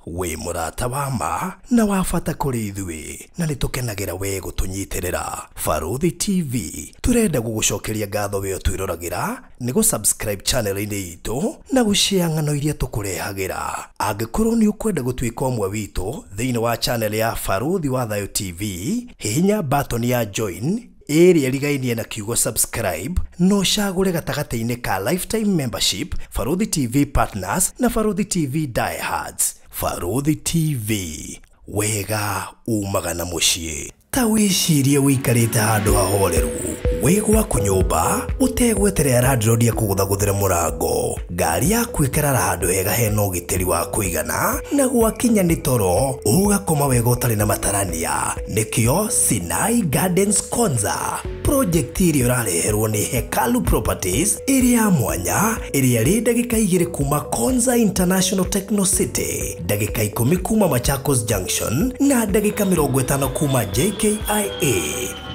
we murata wa ma na wafata kuri ithui na nitukenagira we gutunyitirira. Baruthi TV turenda gugucokeria ngatho we twirораgira ni gu subscribe channel-ini itu na gushare ng'ano iria tukurehagira. Angikorwo ni ukwenda gutwika umwe witu thiini wa channel ya Baruthi wa Thayo TV, hihinya button ya join area ligainie na kiugo subscribe no shagure gatagate-ini ka lifetime membership, Baruthi TV partners na Baruthi TV diehards. Baruthi TV, wega umaga na muciĩ. Ta wicirie wikarite handu hahoreru wegwa kunyumba utegweterera landlord akuguthaguthira murango, ngari yaku ikarara handu hega hena ugitiri wa kuigana na gwakinya ni toro ugakoma wega utari na matarania. Nikio Sinai Gardens Konza, project iria urareherwo ni Hekalu Properties iria mwanya iria ri ndagika 2 kuma Konza International Techno City, ndagika 10 kuma Machakos Junction na ndagika 50 kuma JKIA.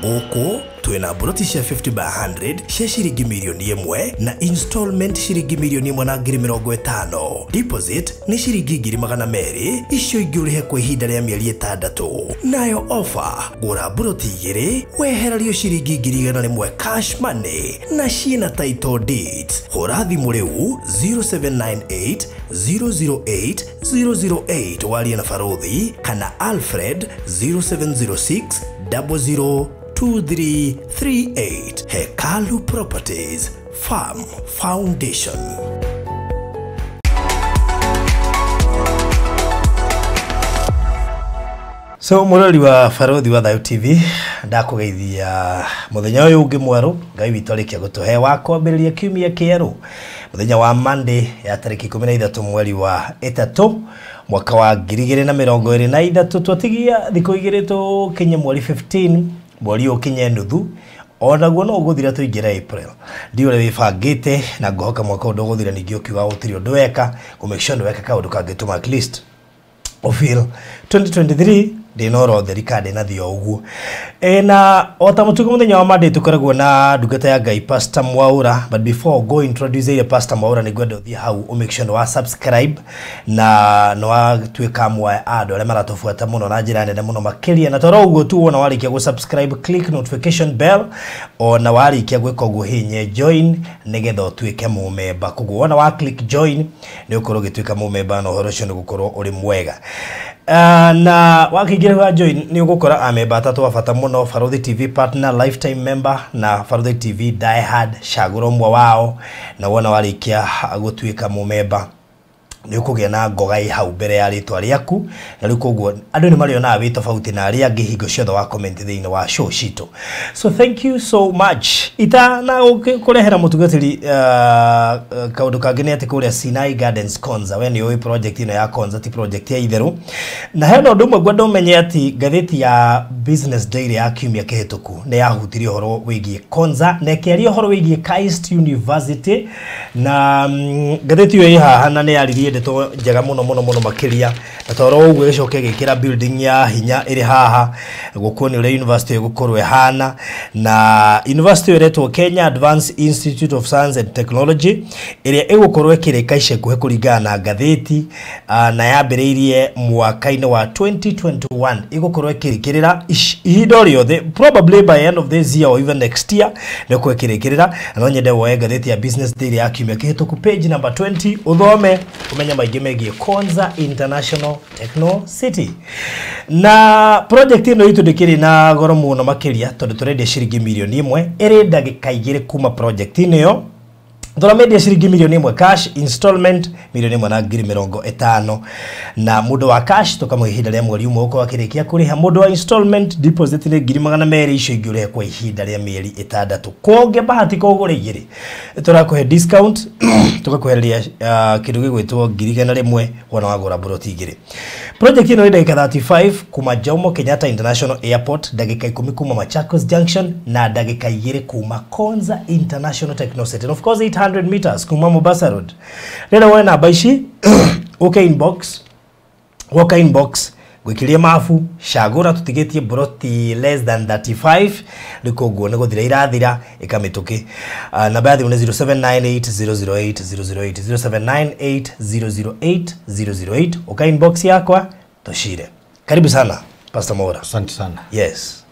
Oko twina broti cia 50 by 100 cia ciringi milioni 1 na installment ciringi milioni 150. Deposit ni ciringi 200 icio ingĩũrĩhe kwa ihinda rĩa mĩeri 6. Nayo offer gũra broti 2 wehererio ciringi 100 cash money na ciina title deeds. Hũra thimũ rĩu 0798 008 008 waria na Baruthi kana Alfred 0706 002338. Hekalu Properties Farm Foundation. So murori wa Baruthi wa Thayo TV, ndakugeithia muthenya uyu ungi mweru, Ngai witu arikia gutuhe wa kwambiriria kiumia kieru, muthenya wa Monday ya tariki 13 mweri wa 3 mwaka wa 2023. Twatigia thikũ igĩrĩ tukinye mweri 15 mweri ukinye nuthu, onaguo no guthira tuingira April. Ndio le wibangite na ngohoka mwaka undu guthira ningi ukiuga utiri undu weka ku make sure weka kaundu kangituma at least ofil 2023 dinoro thirikari na thio uguo. Na otamutuko muthenya wa Monday tukoragwo na ndungata ya Ngai Pastor Mwaura, but before go introduce ile Pastor Mwaura ni gwenda uthie hau o make sure wa subscribe na no atwika mwa ado ale maratofuata muno na njira nene muno makiria, na toro uguo tu wona warikia go subscribe click notification bell ona warikia gwika uguo hinye join nigetha utwike mumemba. Kuguo wona wa click join ni ukorwo gitwika mumemba no horo cio ni gukorwo uri mwega. Na wakigira wa join ni ugukora amemba atatu wafata muno: Baruthi TV partner, lifetime member na Baruthi TV diehard shaguro mwa wao, na wona warikia gutwika mumemba ni ukugia na ngogai hau mbere ya ritwa riaku, na riku guo andu ni mariona wi tofauti na aria angi hingo ciothe wa comment thiini wa show shito. So thank you so much. Ita na kurehera mutugatiri kaundu kangine ati kuria Sinai Gardens Konza, we ni oi project ino ya Konza ti project ya itheru, na hena undu mwe gwenda umenye ati gatheti ya Business Daily ya kiumia kihituku ni yahutirie horo wigie Konza na kiaria horo wigie KAIST University, na gatheti yo ihaha na ni yaririe ndeto njega muno makiria, na toro uguo gicoke gikira building ya hinya iri haha gukuoni ule university gukorwe hana, na university iretwo Kenya Advanced Institute of Science and Technology iria igukorwe kireka icekuhe kuringana na gatheti na yambiriirie mwaka-ini wa 2021 igukorwe kirikirira ihinda riothe, probably by end of this year or even next year ni kwekirikirira. No nyende woe gatheti ya Business Daily ya kiumia kihituku page number 20 uthome umenya maingĩ megie Konza International Techno City. Na project ino itu ndikiri na goro muno makiria tondu turendia ciringi milioni 1 iri ndagika 2 kuma project ino yo. Media ciringi milioni 1 cash, installment milioni 150, na mudo wa cash toka ihinda rĩa mweri umwe uko wakirikia kuriha. Mudo wa installment deposit ni 200 icio ingĩũrĩhe kwa ihinda rĩa mĩeri 6. Kuonge bahati ko gure igiri turakuhe discount tugakuheria kindu gĩgwĩtwo 1,100 wona wagura broti igiri. Project ino ndagika 35 kuma Jomo Kenyatta International Airport, ndagika 10 kuma Machakos Junction na ndagika 2 kuma Konza International Techno City, and of course 800 meters kuma Mombasa Road. Leo wana namba ici okay inbox gwikiria mafu shagura tutigetie broti less than 35 rikoguo nego thira irathira ikamituki namba ya thimu ni 0798008008 0798008008 uka inbox yakwa toshire. Karibu sana Pastor Mwaura. Asante sana. Yes.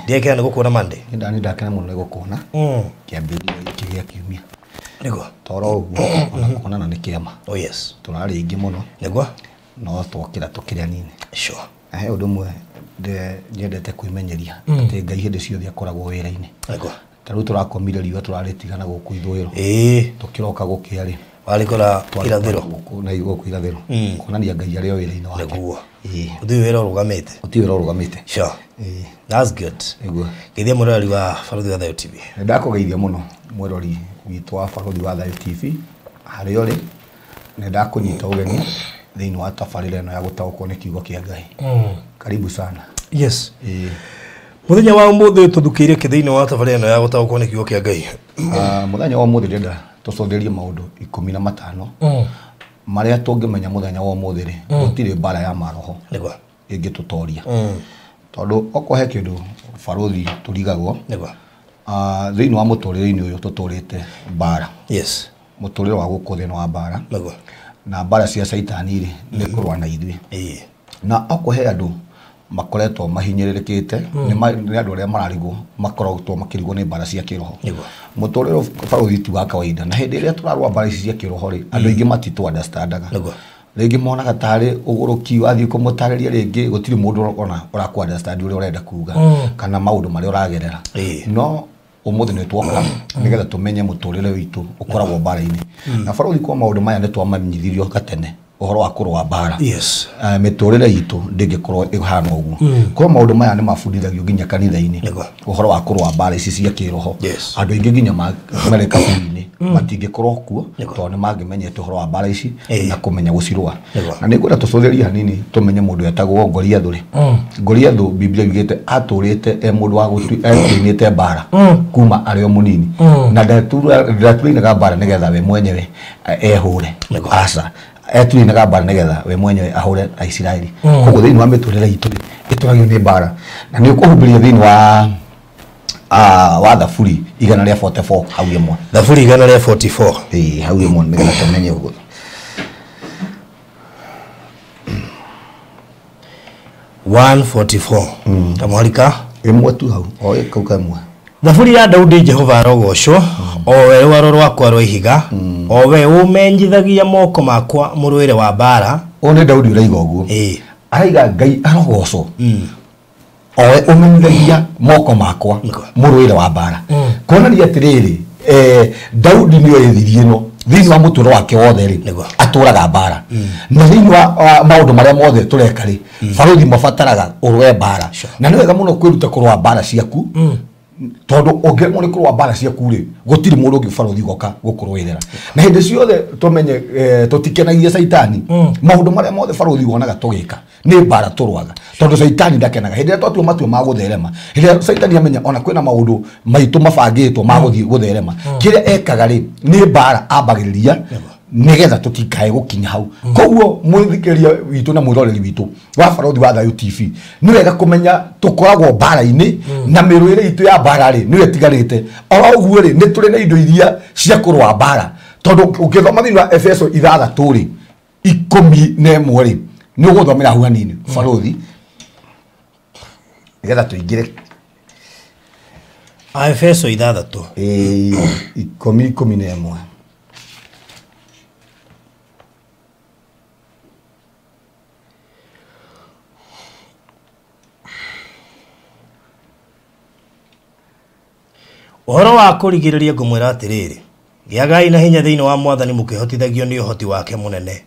Ndiye kana gukuna Monday. Ndani ndakana muno gukuna. Kiambiri kigia kiumia. Nego. Toro ona na nikiama. Oh yes. Tunari ingi muno. Nego. No twokira tukiria nini. Sure. Undu mwe nyendete kwimenyeria ati Ngai hindi ciothe akoragwo wira-ini. Nego. Taru turakomire riwa turaritigana guku ithwiro. Tukiroka gukiari. Walikora irathiro. Na igwo kwirathiro. Kuonania Ngai ari o wira-ini wake. Nego. Uthiĩ wĩra ũrũgamĩte. Uthiĩ wĩra ũrũgamĩte. Sure. That's good. Ego. Geithia mũrori wa Barũthi wa Thayo TV. Ndakugeithia mũno mũrori witũ wa Barũthi wa Thayo TV. Harĩ ũrĩ nenda kũnyita ũgeni thĩinĩ wa tabarĩra ĩno ya gũtaũkwo nĩ kiugo kĩa Ngai. Karibu sana. Yes. Mũthenya wa ũmũthĩ tũthukĩire thĩinĩ wa tabarĩra ĩno ya gũtaũkwo nĩ kiugo kĩa Ngai. Mũthenya wa ũmũthĩ ndĩrenda tũcotherie maũndũ 15 maria tũngĩmenya mũthenya wa ũmũthĩ rĩ gũtirĩ mbara ya maroho nĩguo ĩngĩtũtoria tondũ okorwo he kĩndũ Barũthi tũrigagwo nĩguo thĩinĩ wa mũtũrĩre-inĩ ũyũ tũtũrĩte mbara. Yes. Mũtũrĩre wa gũkũ thĩinĩ wa mbara nĩguo na mbara cia Saitani rĩ nĩ kũrũa na ithuĩ na okorwo he andũ makoretwo mahinyĩrĩrĩkĩte nĩ andũ arĩa mararigwo makoragwo makĩrigwo nĩ mbara cia kĩroho. Mũtũrĩre Barũthi ti wa kawaida na hĩndĩ ĩrĩa tũrarũa mbara ici cia kĩroho rĩ andũ aingĩ matitũ understandaga. Rĩngĩ monaga tarĩ ũgũrũki wathiĩ kũmũtarĩria rĩngĩ gũtirĩ mũndũ ona ũrakũ understand ũrĩa ũrenda kuga kana maũndũ marĩa ũragerera. No ũmũthĩ nĩ twoka nĩgetha tũmenye mũtũrĩre witũ ũkoragwo mbara-inĩ na Barũthi kwa maũndũ maya nĩ twamamenyithirio gatene ũhoro wa kũrũa mbara. Yes. Mĩtũrĩre itũ ndĩngĩkorwo ĩhana ũguo. Kwa maũndũ maya nĩ mabundithagio nginya kanitha-inĩ ũhoro wa kũrũa mbara ici cia kĩroho. Andũ aingĩ nginya mareka bũrũri-inĩ matingĩkorwo kuo tondũ nĩ mangĩmenyete ũhoro wa mbara ici na kũmenya gũcirũa. Na nĩ ngwenda tũcũthĩrie hanini tũmenye mũndũ etagwo Goliathũ rĩ. Goliathũ Biblia yugĩte atũrĩte mũndũ wa gũtuĩte mbara kuma arĩ o mũnini na ndaturainaga mbara nĩgetha we mwenyewe ehũre. Aca etuinaga mbara nĩgetha we mwenyewe ahũre Aisiraeli. Koguo thĩinĩ wa mĩtũrĩre itũ ĩtũragio nĩ mbara na nĩ ũkũhumbĩria thĩinĩ wa Thaburi 144 hau ĩmwe. Thaburi 144 hau ĩmwe nĩgetha tũmenye ũguo. 144 kamwarika ĩmwe tu hau o kau kamwe. Thaburi ya Daudi Jehova arogocwo o we rwaro rwakwa rwa ihiga o we umenjithagia moko makwa mũrũĩre wa mbara. One Daudi ũraiga ũguo araiga Ngai arogocwo o we umenjithagia moko makwa mũrũĩre wa mbara. Kuonania atĩrĩrĩ Daudi nĩ oyethirie ĩno thĩinĩ wa mũtũũrĩre wake wothe rĩ atũraga mbara na thĩinĩ wa maũndũ marĩa mothe tũreka rĩ Barũthi mabataraga ũrũe mbara na nĩ wega mũno kwĩruta kũrũa mbara ciaku tondu ũngĩremwo nĩ kũrũa mbara ciaku rĩ gũtirĩ mũndũ ũngĩ Barũthi goka gũkũrũĩrĩra na hĩndĩ ciothe tũmenye tũtikenagia Saitani maũndũ marĩa mothe Barũthi wonaga tũgĩka nĩ mbara tũrũaga tondu Saitani ndakenaga hĩndĩ ĩrĩa twatua matua ma gũtherema hĩndĩ ĩrĩa Saitani amenya ona kwĩna maũndũ maitũ mabangĩtwo ma gũthiĩ gũtherema kĩrĩa ekaga rĩ nĩ mbara ambagĩrĩria nĩgetha tũtikae gũkinya hau. Koguo mwĩthikĩria witũ na mwĩroreri witũ wa Barũthi wa Thayo TV nĩ wega kũmenya tũkoragwo mbara-inĩ na mĩrũĩre itũ ya mbara rĩ nĩyo ĩtigarĩte o ũguo rĩ nĩ tũrĩ na indo iria cia kũrũa mbara tondu ũngĩthoma thĩinĩ wa Efeso 6 rĩ 11 rĩ nĩ ũgũthomera hau hanini Barũthi nĩgetha tũingĩre Efeso 6 11. Ũhoro wa kũrigĩrĩria ngũmwĩra atĩrĩrĩ gĩagai na hinya thĩinĩ wa Mwathani mũkĩhotithagio nĩ ũhoti wake mũnene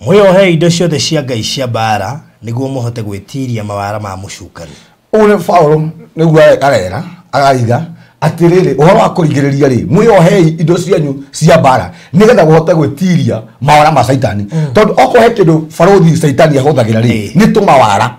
mwĩohe indo ciothe cia Ngai cia mbara nĩguo mũhote gwĩtiria mawara ma mũcukani. Ũyũ nĩ Paulo nĩguo arera agaiga atĩrĩrĩ ũhoro wa kũrigĩrĩria rĩ mwĩohei indo cianyu cia mbara nĩgetha mũhote gwĩtiria mawara ma Saitani tondu okorwo he kĩndũ Barũthi Saitani ahũthagĩra rĩ nĩ tũmawara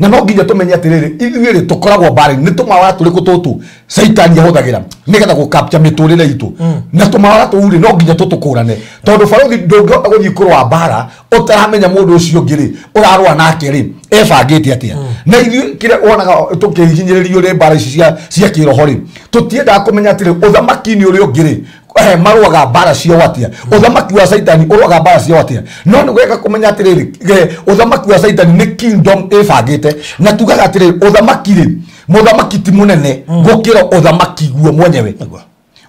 na no nginya tumenye atiriri ithuĩ tukoragwo mbara ni tumawa turiku tutu Saitani ahuthagira nigetha gu capture miturire itu na tumawa tuuri no nginya tutukũrane tondu barothi ndũngĩhota gũthiĩ kũrũa mbara ũtaramenya mũndũ ũcio ũngĩ rĩ ũrarũa nake rĩ ebangĩte atia na ithuĩ kĩrĩa wonaga tũkĩhinyĩrĩrio nĩ mbara ici cia kĩroho rĩ tũtiendaga kũmenya atĩrĩ ũthamaki-inĩ ũrĩa ũngĩ rĩ maruaga mbara ciao atia uthamaki wa Saitani uruaga mbara ciao atia no nĩ gweka kũmenya atĩrĩrĩ uthamaki wa Saitani nĩ kingdom ĩbangĩte na tugaga atĩrĩrĩ uthamaki rĩ muthamaki ti munene gũkĩra uthamaki guo mwenyewe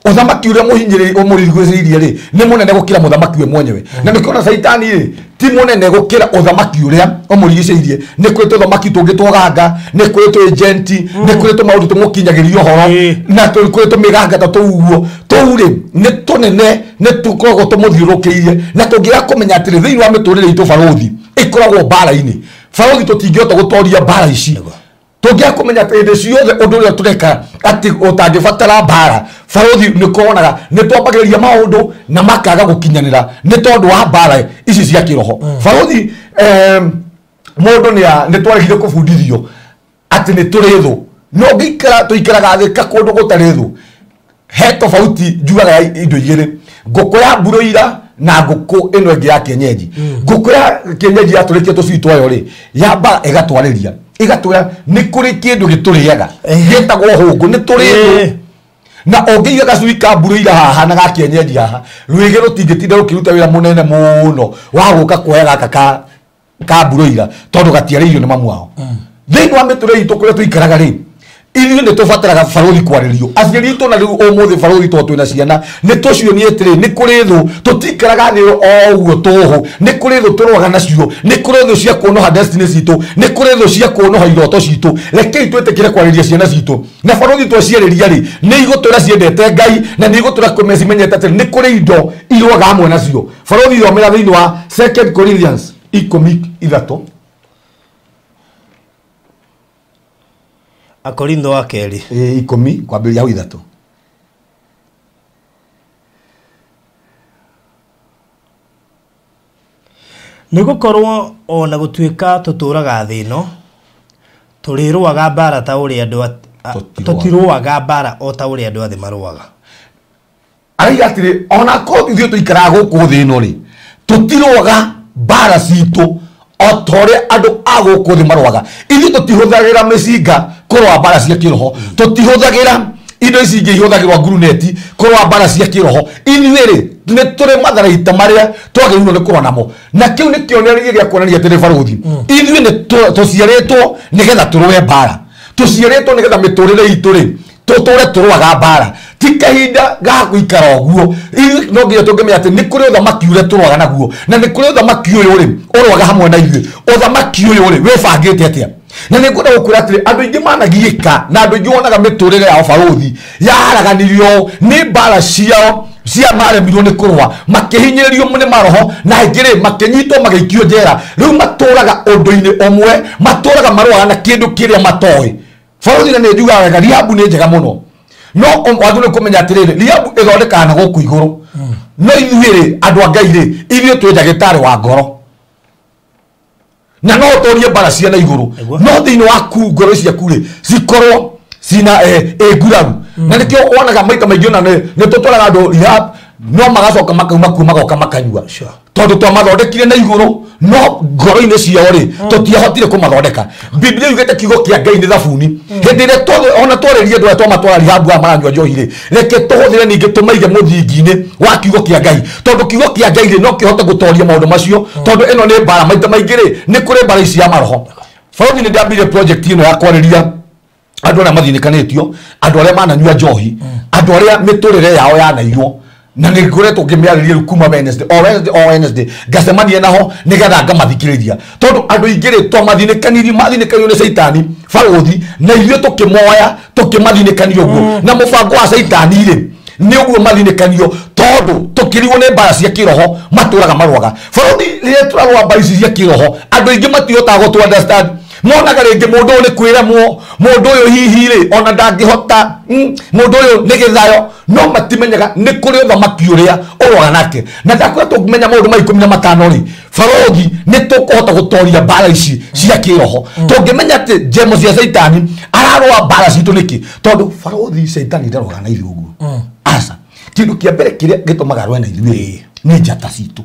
uthamaki ũrĩa mũhinyĩrĩirie rĩ nĩ munene gũkĩra muthamaki we mwenyewe na nĩkĩona Saitani rĩ ti munene gũkĩra uthamaki ũrĩa ũmũrigicĩirie nĩ kũrĩ tũthamaki tũngĩ twoganga nĩ kũrĩ tũ agent nĩ kũrĩ tũmaũndũ tũmũkinyagĩria ũhoro na kũrĩ tũmĩgangata tũu rĩ nĩ tũnene nĩ tũkoragwo tũmũthiũrũkĩirie na tũngĩaga kũmenya atĩrĩ thĩinĩ wa mĩtũrĩre itũ barothi ĩkoragwo mbara-inĩ barothi tũtingĩhota gũtooria mbara ici tũngĩaga kũmenya atĩ hĩndĩ ciothe ũndũ ũrĩa tũreka atĩ ũtangĩbatara mbara barothi nĩ kuonaga nĩ twambagĩrĩria maũndũ na makaga gũkinyanĩra nĩ tondũ wa mbara ici cia kĩroho barothi mũndũ nĩ twaregire kũbundithio atĩ nĩ tũrĩ thũ no ngĩikara tũikaraga thĩ kakũndũ gũtarĩ thũ he tofauti njugaga indo igĩrĩ ngũkũ ya mburoira na ngũkũ ĩno ĩngĩ ya kienyeji ngũkũ ya kienyeji yatũrĩkia tũcui twayo rĩ yamba ĩgatwarĩria ĩgatwĩra nĩ kũrĩ kĩndũ gĩtũrĩaga gĩtagwo hũngũ nĩ tũrĩ na ũngĩiga gacui ka mburoira haha na ga kienyeji haha rwĩgĩ rũtingĩtinda rũkĩruta wĩra mũnene mũno wa gũka kuoya gaka ka mburoira tondũ gatiarĩirio nĩ mamu wao thĩinĩ wa mĩtũrĩre itũ kũrĩa tũikaraga rĩ ithuĩ nĩ tũbataraga barothi kwarĩrio aciari itũ na rĩu ũmũthĩ barothi tondũ twĩna ciana nĩ tũcionie atĩrĩ nĩ kũrĩ thũ tũtikaraga thĩ o ũguo tũhũ nĩ kũrĩ thũ tũroaga nacio nĩ kũrĩ thũ cia kuonoha destiny citũ nĩ kũrĩ thũ cia kuonoha iroto citũ rekei twĩtĩkĩre kwarĩria ciana citũ na barothi twacierĩria rĩ nĩ igũtwĩra ciendete Ngai na nĩ igũtwĩra cimenyete atĩrĩ nĩ kũrĩ indo iroaga hamwe nacio barothi thomera thĩinĩ wa 2 Corinthians 10:3 Akorintho wa kerĩ 10 kwambĩrĩria hau 3 nĩ gũkorwo ona gũtuĩka tũtũraga thĩ ĩno tũrĩrũaga mbara ta ũrĩa andũ tũtirũaga mbara o ta ũrĩa andũ athĩ marũaga araiga atĩrĩ ona korwo ithuĩ tũikaraga gũkũ thĩ ĩno rĩ tũtirũaga mbara citũ o ta ũrĩa andũ a gũkũ thĩ marũaga ithuĩ tũtihũthagĩra mĩcinga kũrũa mbara cia kĩroho tũtihũthagĩra indo ici ingĩ ihũthagĩrwo nguruneti kũrũa mbara cia kĩroho ithuĩ rĩ nĩ tũrĩ matharaita marĩa twagĩrĩirwo nĩ kũrũa namo na kĩu nĩ kĩonereria gĩa kuonania atĩrĩ barothi ithuĩ nĩ tũciarĩtwo nĩgetha tũrũe mbara tũciarĩtwo nĩgetha mĩtũrĩre itũ rĩ tũtũre tũrũaga mbara ti kahinda ga gũikara ũguo no nginya tũngĩmenya atĩ nĩ kũrĩ ũthamaki ũrĩa tũrũaga naguo na nĩ kũrĩ ũthamaki ũyũ rĩ ũrũaga hamwe na ithuĩ ũthamaki ũyũ rĩ wĩbangĩte atĩa na nĩ ngwenda gũkwĩra atĩrĩ andũ aingĩ managiĩka na andũ aingĩ wonaga mĩtũrĩre yao barothi yaraganirio nĩ mbara ciao cia maremirwo nĩ kũrũa makĩhinyĩrĩrio nĩ maroho na aingĩ rĩ makĩnyitwo magĩikio njera rĩu matũraga ũndũ-inĩ ũmwe matũraga marũaga na kĩndũ kĩrĩa matoĩ barothi na nĩ njugaga wega Rihabu nĩ njega mũno no wagĩrĩirwo nĩ kũmenya atĩrĩrĩ Rihabu ĩthondekaga na gũkũ igũrũ no ithuĩ rĩ andũ a Ngai rĩ ithuĩ twĩ ndagĩtarĩ wa ngoro na no ũtũrie mbara cia na igũrũ no thĩinĩ waku ngoro ciaku rĩ cikorwo cina nguraru na nĩkĩo wonaga maita maingĩ ona nĩ tũtwaraga andũ Rehab no magacoka makauma kuo magoka makanyua tondũ twamathondekire na igũrũ no ngoro-inĩ ciao rĩ tũtiahotire kũmathondeka Biblia yugĩte kiugo kĩa Ngai nĩ thabuni hĩndĩ ĩrĩa ona twarĩrie andũ arĩa twamatwara Rehab aya maranyua njohi rĩ reke tũhũthĩre ningĩ tũmaige mũthingi-inĩ wa kiugo kĩa Ngai tondũ kiugo kĩa Ngai rĩ no kĩhote gũtoria maũndũ macio tondũ ĩno nĩ mbara maita maingĩ rĩ nĩ kũrĩ mbara ici ya maroho barothi nĩ ndambire project ĩno ya kwarĩria andũ arĩa mathinĩkanĩtio andũ arĩa mananyua njohi andũ arĩa mĩtũrĩre yao yanaiywo na nĩ ngoretwo ngĩmĩarĩria kuma Wednesday ngacemania naho nĩgetha ngamathikĩrĩria tondũ andũ aingĩ rĩ mathinĩkanĩrio nĩ Saitani barothi na ithuĩ tũkĩmathinĩkania ũguo na mũbango wa Saitani rĩ nĩ ũguo mathinĩkanio tondũ tũkĩrigwo nĩ mbara cia kĩroho matũraga marũaga barothi rĩrĩa tũrarũa mbara ici cia kĩroho andũ aingĩ matihotaga gũtũ understand monaga rĩngĩ mũndũ ũyũ nĩ kwĩremwo mũndũ ũyũ hihi rĩ ona ndangĩhota mũndũ ũyũ nĩ gĩthayo no matimenyaga nĩ kũrĩ ũthamaki ũrĩa ũroaga nake na ndakwĩra tũngĩmenya maũndũ ma 15 rĩ Barothi nĩ tũkũhota gũtoria mbara ici cia kĩroho tũngĩmenya atĩ njemo cia Saitani ararũa mbara citũ nĩkĩ tondũ Barothi Saitani ndaroaga na ithuĩ ũguo aca kĩndũ kĩa mbere kĩrĩa gĩtũmaga arũe na ithuĩ nĩ njata citũ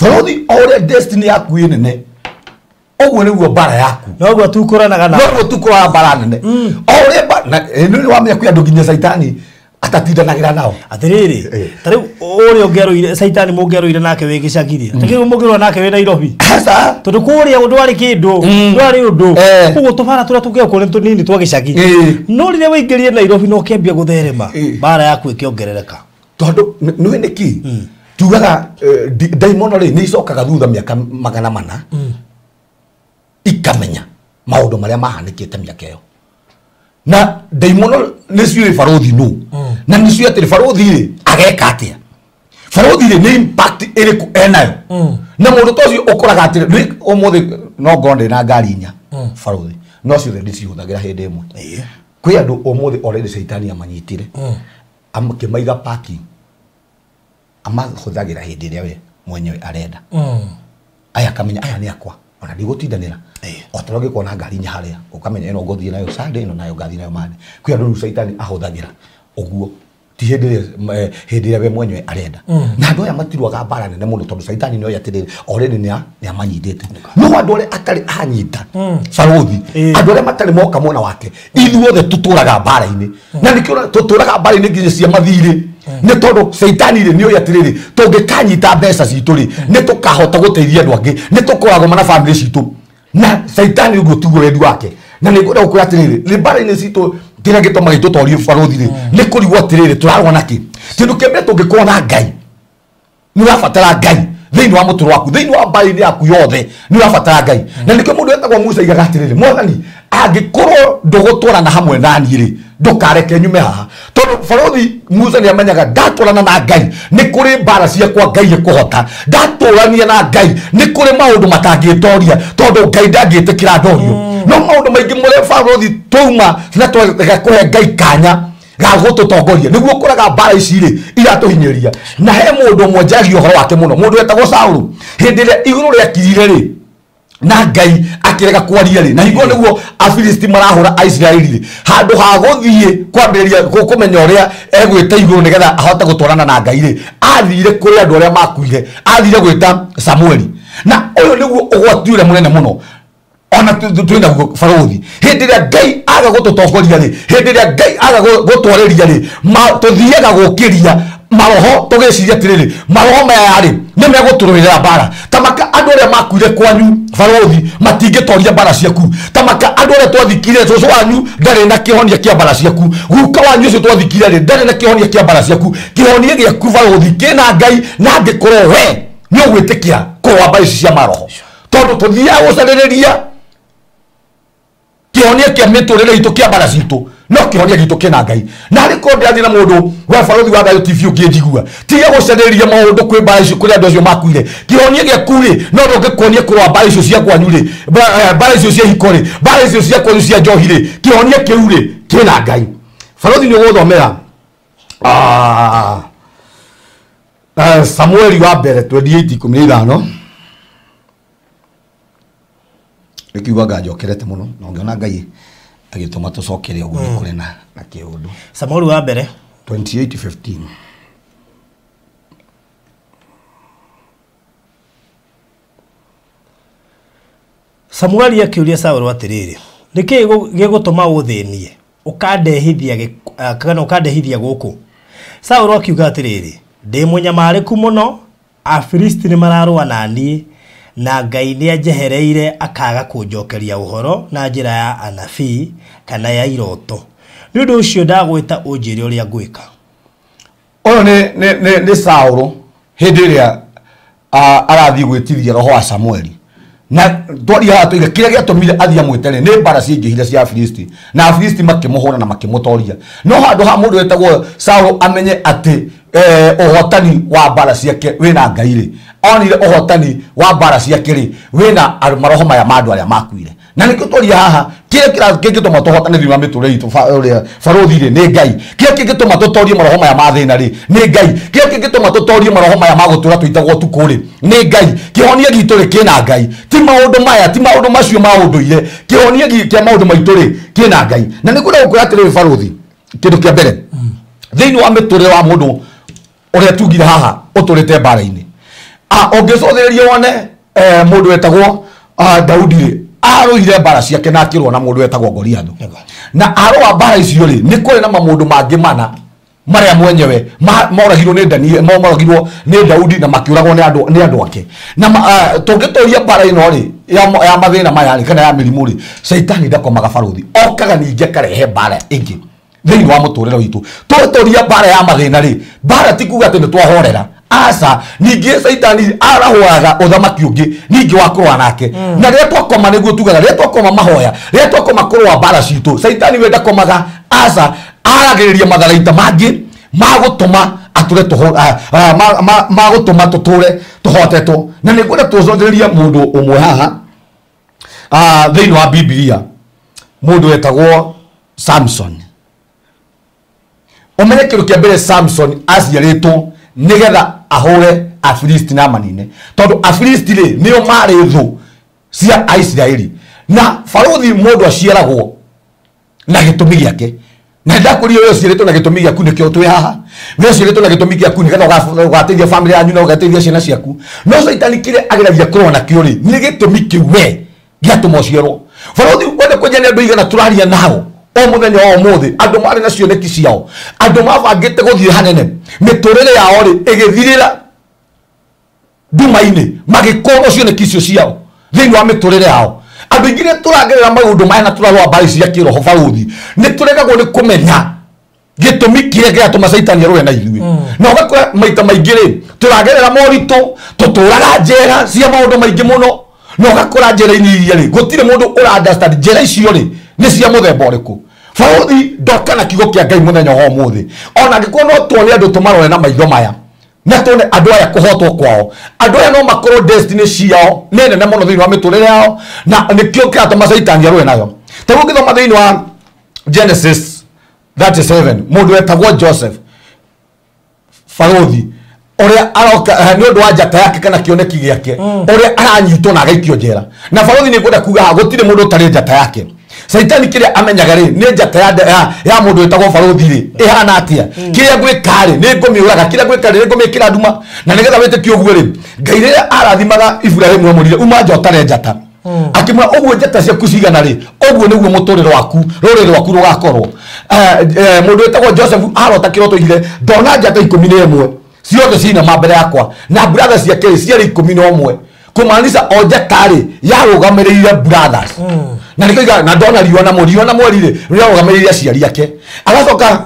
Barothi o ũrĩa destiny yaku ĩ nene ogwo nĩguo mbara yaku noguo tukũranaga na noguo tukũranaga mbara nene o ũrĩa nĩ wamenya kwĩ andũ nginya Saitani atatindanagira nao atiriri tari uri ongeroire Saitani mongeroire nake we gicagithia takiri mongerwa nake we Nairobi asa tondu kuria ndwari kindu ndwari undu ugo tubara turia tungeko ni tunini twa gicagi no rire waingirie Nairobi no kiambia gutherema bara yaku ikiongerereka tondu nĩ niki tugaga Diamond ri ni icokaga thutha miaka 400 ikamenya maundu maria mahanikite miaka iyo na Diamond nĩ ciũĩ Barothi no na nĩ ciũĩ atĩ Barothi rĩ ageka atia Barothi rĩ nĩ impact ĩrĩkũ enayo na mũndũ ta ũcio ũkoraga atĩ ũmũthĩ no ngonde na ngari 4 Barothi no ciothe ndĩcihũthagĩra hĩndĩ ĩmwe kwĩ andũ ũmũthĩ already Saitani amanyitire amakĩmaiga parking amahũthagĩra hĩndĩ ĩrĩa we mwenyewe arenda aya akamenya aya nĩ akwa ona ndigũtindanĩra otoro gĩkorwo na ngari 4 harĩa ukamenya ĩno ngũthiĩ nayo Sunday ĩno nayo ngathi nayo Monday kwĩ andũ rĩu Saitani ahũthagĩra ũguo ti hĩndĩ ĩrĩa we mwenyewe arenda na andũ aya matirwaga mbara nene mũno tondũ Saitani nĩoĩ atĩrĩrĩ already nĩ amanyitĩte no andũ arĩa atarĩ anyita Barothi andũ arĩa matarĩ moka mwena wake ithuothe tũtũraga mbara-inĩ na nĩkĩo tũtũraga mbara-inĩ nginya cia mathirĩ nĩ tondũ Saitani rĩ nĩoĩ atĩrĩrĩ tũngĩkanyita mbeca citũ rĩ nĩ tũkahota gũteithia andũ angĩ nĩ tũkoragwo mana family citũ na Saitani ũguo tugo wendi wake na nĩ ngwenda gũkwĩra atĩrĩrĩ nĩ mbara-inĩ citũ kĩrĩa gĩtũmaga tũtorie Barothi rĩ nĩ kũrigwo atĩrĩrĩ tũrarũa nakĩ kĩndũ kĩa mbere tũngĩkorwo na Ngai nĩ ũrabatara Ngai thĩinĩ wa mũtũrĩ waku thĩinĩ wa mbara-inĩ yaku yothe nĩ ũrabatara Ngai na nĩkĩo mũndũ etagwo Musa aigaga atĩrĩrĩ Mwathani angĩkorwo ndũgũtwarana hamwe naniĩ rĩ ndũkareke nyume haha tondũ Barothi Musa nĩ amenyaga ndatwarana na Ngai nĩ kũrĩ mbara ciakwa Ngai ĩkũhota ndatũrania na Ngai nĩ kũrĩ maũndũ matangĩtoria tondũ Ngai ndangĩtĩkĩra ndorio no maũndũ maingĩ mũrĩa Barothi twauma na twega kũhe Ngai kanya ga gũtũtongoria nĩguo ũkoraga mbara ici rĩ iratũhinyĩria na he mũndũ ũmwe njagia ũhoro wake mũno mũndũ wetagwo Saũlũ hĩndĩ ĩrĩa igũrũ rĩakirire rĩ na Ngai akĩrega kwaria rĩ na hĩndĩ nĩguo Afilisti marahũra Aisiraeli rĩ handũ ha gũthiĩ kwambĩrĩria kũmenya ũrĩa egwĩta igũrũ nĩgetha ahote gũtwarana na Ngai rĩ athire kũrĩ andũ arĩa makuire athire gwĩta Samueli na ũyũ nĩguo ũgwati ũrĩa mũnene mũno ona twĩna Barothi hĩndĩ ĩrĩa Ngai aga gũtũtongoria rĩ hĩndĩ ĩrĩa Ngai aga gũtwarĩria rĩ tũthiaga gũkĩria maroho tũgĩciria atĩrĩrĩ maroho maya rĩ nĩ megũtũrũĩrĩra mbara tamaka andũ arĩa makuire kwanyu Barothi matingĩtoria mbara ciaku tamaka andũ arĩa twathikire cũcũ wanyu ndarĩ na kĩhonia kĩa mbara ciaku guka wanyu ũcio twathikire rĩ ndarĩ na kĩhonia kĩa mbara ciaku kĩhonia gĩaku Barothi kĩna Ngai na angĩkorwo we nĩ ũgwĩtĩkĩra kũrũa mbara ici cia maroho tondũ tũthiaga gũcarĩrĩria kĩhonia kĩa mĩtũrĩre itũ kĩa mbara citũ no kĩhonia gitũ kĩna Ngai na arĩ korwo ndĩrathiĩ na mũndũ wa Barothi wa Dayo TV ũngĩnjigua tiga gũcarĩrĩria maũndũ kwĩ mbara icio kũrĩ andũ acio makuire kĩhonia gĩaku rĩ no ndũngĩkuonia kũrũa mbara icio cia kwanyu rĩ mbara icio cia hiko rĩ mbara icio cia kwanyu cia njohi rĩ kĩhonia kĩu rĩ kĩna Ngai Barothi nĩ ũgũthomera Samueli wa mbere 28:15 ikiuga nganjokerete muno na ngiona Ngai agĩtũma tũcokere ũguo nĩ kũrĩ na kĩũndũ Samueli wa mbere 28:15 Samueli akĩũria Saũlũ atĩrĩrĩ nĩkĩ gĩgũtũma ũthĩnie ũkandehithia kana ũkandehithia gũkũ Saũlũ akiuga atĩrĩrĩ ndĩ mũnyamarĩku mũno Afilisti nĩ mararũa na niĩ na Ngai nĩ anjehereire akaga kũnjokeria ũhoro na njĩra ya anabii kana ya iroto nĩ ũndũ ũcio ndagwĩta ũnjĩre ũrĩa ngwĩka ũyũ nĩ Saũlũ hĩndĩ ĩrĩa arathiĩ gwĩtithia roho wa Samueli na twari haha tũiga kĩrĩa gĩatũmire athiĩ amwĩtere nĩ mbara ciingĩhire cia Afilisti na Afilisti makĩmũhũra na makĩmũtoria no handũ ha mũndũ wetagwo Saũlũ amenye atĩ ohotani wa bara ciake wina Ngai ri onire ohotani wa bara ciake ri wina maroho maya mandu aria makuire na nikio twaria haha kire kingituma tuhotane thima miture itu farothi ri ni Ngai kire kingituma tutorie maroho maya mathina ri ni Ngai kire kingituma tutorie maroho maya magutura tuitagwo tukuri ni Ngai kihonia gitu ri kina Ngai ti maundu maya ti maundu macio maunduire kihonia kia maundu maitu ri kina Ngai na nikuda gukura atiri farothi kindu kia mbere thiini wa miture wa mundu uria tugire haha uturite bara-ini ungicothereria wone mundu wetagwo Daudi ri aroire bara ciake na akirwo na mundu wetagwo Goliath na aroa bara icio ri ni kuri na mamundu mangi mana maria mwenyewe moragirwo ni Daniel moragirwo ni Daudi na makiuragwo ni andu ake na tungitoria bara ino ri ya mathina maya ri kana ya mirimu ri Saitani ndakomaga baruthi okaga ninge karehe bara ingi thiini wa muturire witu tutoria bara ya mathina ri bara ti kuga ati ni twahorera asa ningi Saitani arahoaga uthamaki ungi ningi wa kurwa nake na ria twakoma niguo tugaga ria twakoma mahoya ria twakoma kurwa bara citu Saitani wenda komaga asa aragiriria matharaita mangi magutuma ature magutuma tuture tuhotetwo na niguo tucothereria mundu umwe haha thiini wa Biblia mundu wetagwo Samson umenye kindu kia mbere Samson aciaritwo nigetha ahure Afilisti na manine tondu Afilisti ri nio mari thu cia Israeli na faruthi mundu aciaragwo na gitumi giake na ndakuri uyo ciaritwo na gitumi giaku nikio twi haha we ciaritwo na gitumi giaku nigetha ugateithia family yanyu na ugateithia ciana ciaku no Saitani kire ageragia kurwa na kio ri ni gitumi kiwe giatuma ciarwo faruthi wende kwenye andu igana turaria nao o muthenya o muthi andu mari na cioneki ciao andu mabangite guthie hanene miturire yao ri igithirira nduma-ini magikoro cioneki cio ciao thiini wa miturire yao andu ingire turagerera maundu maya na turarwa mbari cia kiroho baruthi ni turegagwo ni kumenya gitumi kiria giatuma Saitani arwe na ithui na ugakora maita maingi ri turagerera morito tuturaga njera cia maundu maingi muno na ugakora njera-ini iria ri gutire mundu ura understand njera icio ri ni cia muthemba uriku faruthi ndoka na kiugo kia Ngai muthenya wa umuthi ona ngikuo no tuone andu tumarore na maitho maya na tuone andu aya kuhotwo kwao andu aya no makorwo destiny ciao ni nene muno thiini wa miturire yao na nikio kiatuma Saitani arwe nayo taguo ngithoma thiini wa Genesis 37 mundu wetagwo Joseph faruthi uria aroka ni undu wa njata yake kana kioneki giake uria aranyitwo na agaikio njera na faruthi ni ngwenda kuga gutire mundu utari njata yake Saitani kiria amenyaga ri ni njata ya mundu wetagwo faruthi ri ihana atia kiria gwika ri ni ngumiuraga kiria gwika ri ngumikira nduma na nigetha wetiki uguo ri Ngai riria arathimaga Ibrahimu amurire uma njotare njata akimwa uguo njata ciaku cigana ri uguo niguo muturire waku rurire rwaku rugakorwo mundu wetagwo Joseph arota kiroto igire ndona njata 11 ciothe cina mambere yakwa na brothers ciake ciari 11 kumaanisha o njata ri yarugamirire brothers na nikoiga na ndona riwa na mweri ri rugamirire aciari ake agacoka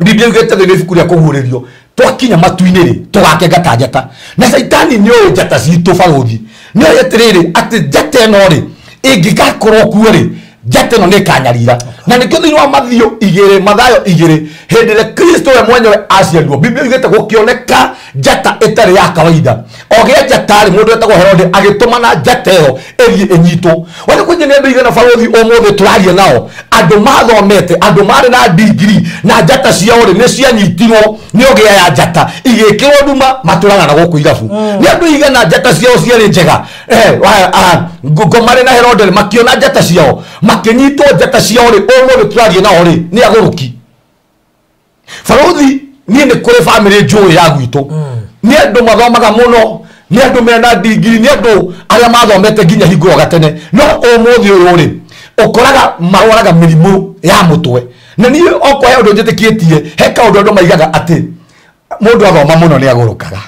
Biblia igete thiini ibuku ria kuguuririo twakinya matu-ini ri tugakenga ta njata na Saitani ni oĩ njata citu baruthi ni oĩ atiriri ati njata ino ri ingigakorwo kuo ri njata ino ni ikanyarira na nikio thiini wa Mathayo 2 hindi ria Kristo we mwenyewe aciarirwo Biblia igete gukioneka njata itari ya kawaida ogia njata ri mundu wetagwo Herode agitumana njata iyo ethie inyitwo wani kwenye ni andu igana baruthi umuthi turaria nao andu mathomete andu mari na degree na njata ciao ri ni cianyitirwo ni ogia ya njata igikirwo nduma maturaga na guku irabu ni andu igana njata ciao ciari njega ngomari na Herode makiona njata ciao makinyitwo njata ciao ri umuthi turaria nao ri ni aguruki faruthi ni kuri family njui ya gwitu ni andu mathomaga muno ni andu mena degree ni andu aria mathomete nginya hinguro gatene no umuthi uyu ri ukoraga marwaraga mirimu ya mutwe na ni okoya undu njitikitie heka undu andu maigaga ati mundu athoma muno ni agurukaga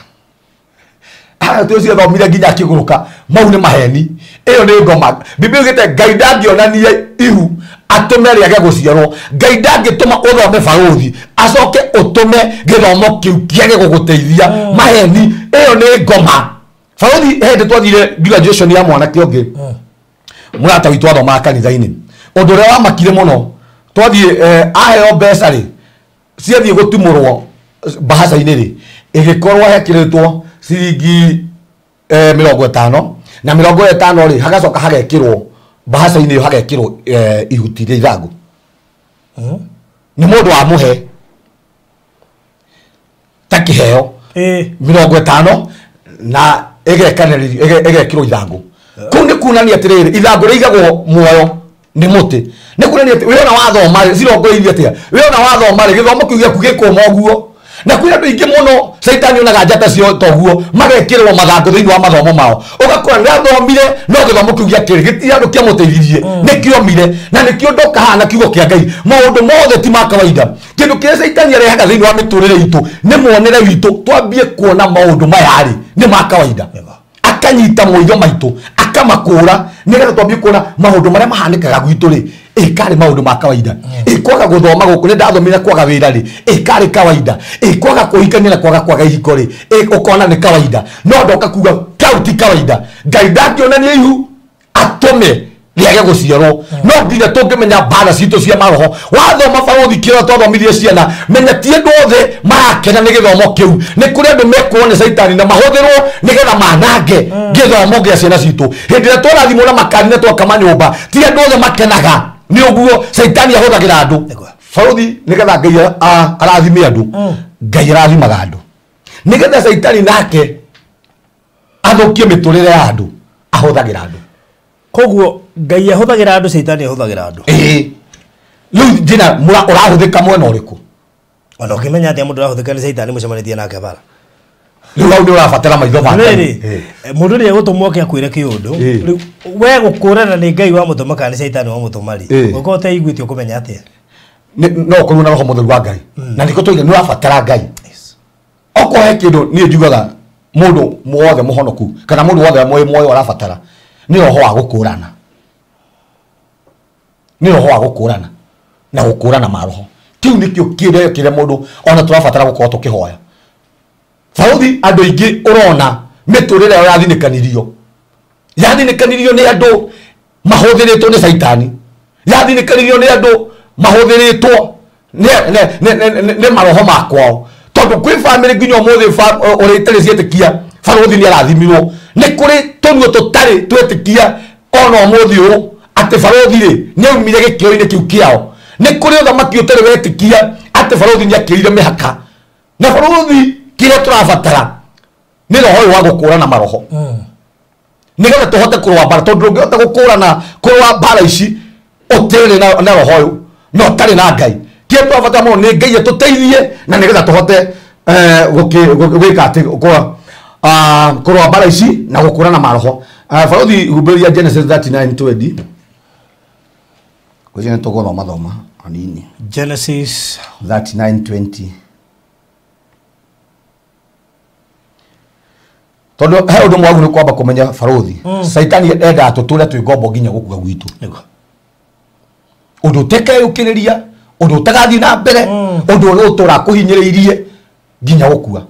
tucio thomire nginya akiguruka mau ni maheni iyo ni ngoma Biblia igite Ngai ndangionanie ihu atume riage guciarwo Ngai ndangituma uthome baruthi acoke utume githomo kiu kiage guguteithia maheni iyo ni ngoma baruthi hindi twathire graduation ya mwana kiongi murata witu athoma kanitha-ini undu ria wamakire muno twathie aheo mbeca ri ciathie gutumurwo bahasa inere igikorwa hekiritwo ciringi 50 na 50 ri hagacoka hagekirwo bahasa inere hagekirwo ihuti ria ithangu ni mundu wa muhe takiheo 50 na egekirwo ithangu kuu ni kunania atiriri ithangu riigagwo muoyo ni muti ni kunania ati we ona wathoma cirongoreirie atia we ona wathoma ri githomo kiu giaku gikuma uguo na kwina andu ingi muno Saitani onaga njata cio toguo magekirwo mathangu thiini wa mathomo mao ugakora ni athomire no githomo kiu giakiri gitiandu kiamuteirie nikiomire na nikio ndoka hana kiugo kia Ngai maundu mothe ti ma kawaida kindu kia Saitani arehaga thiini wa miturire itu ni muonere witu twambie kuona maundu maya ri ni ma kawaida akanyita moyo maitu akamakura nigetha twambie kuona maundu maria mahanikaga gwitu ri ikari maundu ma kawaida ikwaga guthoma guku ni ndathomire kwaga wira ri ikari kawaida ikwaga kuhikania na kwaga ihiko ri ukona ni kawaida no ndoka kuga kauti kawaida Ngai ndakionania ihu atume riage guciarwo no nginya tungimenya bara citu cia maroho wathoma baruthi kira twathomirie ciana menya ti andu othe marakena ni githomo kiu ni kuri andu mekuo ni Saitani na mahuthirwo nigetha manange githomo gia ciana citu hindi ria twarathimwo na makanitha twakama nyumba ti andu othe makenaga ni uguo Saitani ahuthagira andu baruthi nigetha Ngai arathime andu Ngai arathimaga andu nigetha Saitani nake athukie miturire ya andu ahuthagira andu koguo Ngai ahuthagira andu Saitani ahuthagira andu riu jina urahuthika mwena uriku ona ukimenya atia mundu arahuthika ni Saitani mucemanitie nake bara riu au ni urabatara maitho make mundu ni gutumwo kia kwire kiundu riu we gukurana ni Ngai wa mutuma kana ni Saitani wa mutuma ri uko te iguitio kumenya atia no kuruna roho mutheru wa Ngai na ndiko toige ni urabatara Ngai oko he kindu ni njugaga mundu muothe muhonoku kana mundu wothe moyo arabatara ni roho wa gukurana na gukurana maroho kiu nikio kire mundu ona turabatara gukorwo tukihoya baruthi andu ingi urona miturire yathinikaniriyo ni andu mahuthiritwo ni Saitani yathinikaniriyo ni andu mahuthiritwo ni maroho makwao tondu kwi family nginya umuthi uritire cietikia baruthi ni arathimirwo ni kuri tunuo tutari twetikia ona umuthi u ati baruthi ri ni umire gikio-ini kiu kiao ni kuri uthamaki utari wetikia ati baruthi ni akirire mihaka na baruthi kire turabatara ni roho wa gukurana maroho nigetha tuhote kurwa bara tondu ngihota gukurana kurwa bara ici utiri na roho uyu no tari na Ngai kire turabatara muno ni Ngai atuteithie na nigetha tuhote gwika ati kurwa bara ici na gukurana maroho baruthi humbiria Genesis 39:20 kwicine tuguthoma thoma anini Genesis 39:20 tondu he undu mwagu ni kwamba kumenya baruthi Saitani enda tuture twi ngombo nginya gukuga gwitu undu tekeyukiriria undu tagathi na mbere undu utura kuhinyiriirie nginya gukua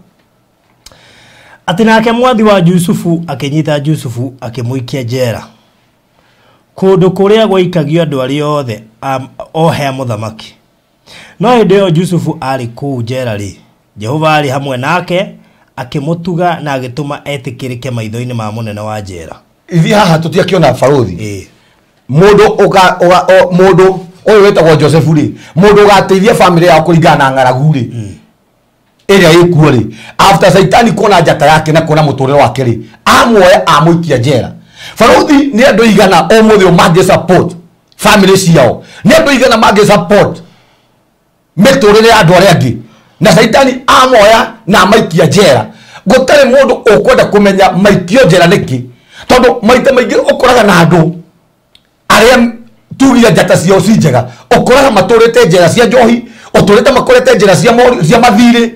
ati nake mwathi wa Jusufu akinyita Jusufu akimuikia jera kundu kuria gwaikagio andu aria othe ohe muthamaki no hindi yo Jusufu ari kuu jera ri Jehova ari hamwe nake akimutuga na agituma etikirike maitho-ini ma munene wa jera ithi haha tutiakiona baruthi mundu uyu wetagwo Joseph ri mundu ugateithia family yao kuringana na ng'aragu ri iria ikuo ri after Saitani kuona njata yake na kuona muturire wake ri amuoya amuikia jera baruthi ni andu igana o muthio mangi support family ciao ni andu igana mangi support miturire andu aria angi na Saitani amoya na maikia jera gutari mundu ukwenda kumenya maikio jera niki tondu maita maingi ukoraga na andu aria tugia njata ciao ci njega ukoraga maturite jera cia njohi uturite makorete jera cia mathiri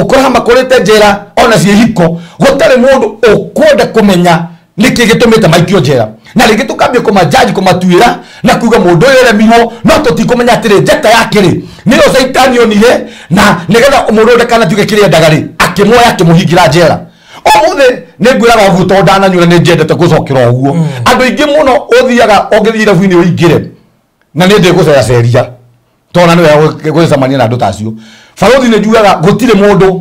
ukoraga makorete jera ona cia hiko gutari mundu ukwenda kumenya niki gitumite maikio jera na ringi tukambia kumajaji kumatuira na kuga mundu uyu remirwo no tutikumenya atiri njata yake ri niyo Saitani onire na nigetha mundu ndakana tuge kiria ndagari akimoya akimuhingira jera omuthe ningwiraga ugu to ndananyura ni njendete gucokera uguo andu ingi muno uthiaga ongithira bwini uingire na ni ndiguceria tona niwe gwicamania na andu tacio Farothi nĩ njugaga gũtirĩ mũndũ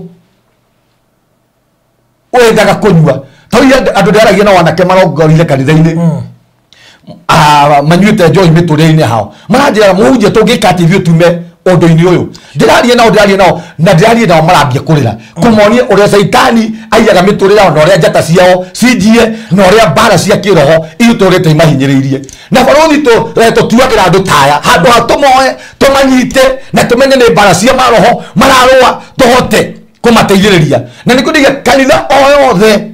wendaga kũnyua tawia andũ ndaragia na wanake marongorire kanitha-inĩ manyuĩte njohi mĩtũrĩre-inĩ hao maranjĩra mũhunjia tũngĩka atĩ ithuĩ tume ũndũ-inĩ ũyũ ndĩraria nao na ndĩraria nao marambia kũrĩra kũmonia ũrĩa Saitani aiyaga mĩtũrĩre yao na ũrĩa njata ciao cinjie na ũrĩa mbara cia kĩroho itũrĩte imahinyĩrĩirie na Farothi tũtuagĩra andũ taya handũ ha tũmoe tũmanyite na tũmenye nĩ mbara cia maroho mararũa tũhote kũmateithĩrĩria na nĩkũndiga kanitha o yothe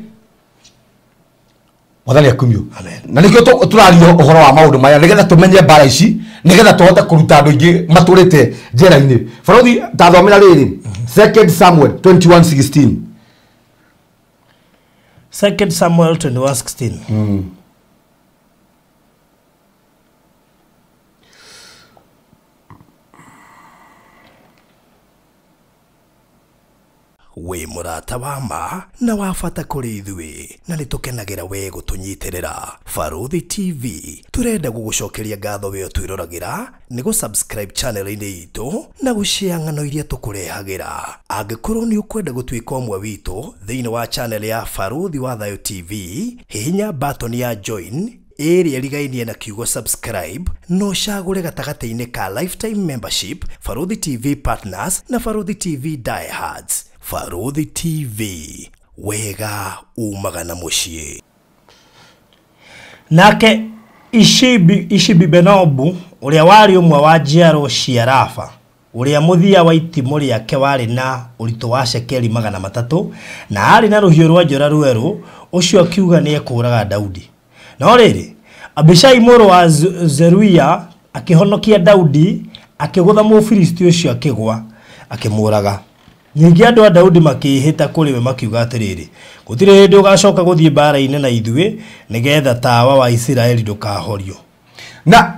Mwathani akumio na nikio tũraria ũhoro wa maũndũ maya nĩgetha tũmenye mbara ici nĩgetha tũhote kũruta andũ aingĩ matũrĩte njera-inĩ Farothi tathomera rĩrĩ 2 Samuel 21:16 2 Samuel 21:16 we murata wa ma na wa bata kuri ithuĩ na nĩtũkenagĩra we gũtũnyitĩrĩra Farothi TV turenda gũgũcokeria ngatho we twĩroragĩra nĩ gũ-subscribe channel-inĩ itũ na gũshare ng'ano iria tũkũrehagĩra angĩkorwo nĩ ũkwenda gũtuĩka ũmwe witũ thĩinĩ wa channel ya Farothi wa Thayo TV hihinya button ya join ĩrĩa ĩrigainie na kiugo subscribe no cagũre gatagatĩ-inĩ ka lifetime membership Farothi TV partners na Farothi TV diehards Farothi TV wega umaga na muciĩ nake Ishibi Benobu ũrĩa warĩ ũmwe wa njiaro cia Rafa ũrĩa mũthia wa itimũ rĩake warĩ na ũritũ wa shekeli 300 na arĩ na rũhiũ rwa njora rwerũ ũcio akiuga nĩ ekũraga Daudi no rĩrĩ Abishai mũrũ wa Zeruia akĩhonokia Daudi akĩgũtha Mũfilisti ũcio akĩgwa akĩmũraga ningĩ andũ a Daudi makĩhĩta kũrĩ we makiuga atĩrĩrĩ gũtirĩ hĩndĩ ũgacoka gũthiĩ mbara-inĩ na ithuĩ nĩgetha tawa wa Isiraeli ndũkahorio na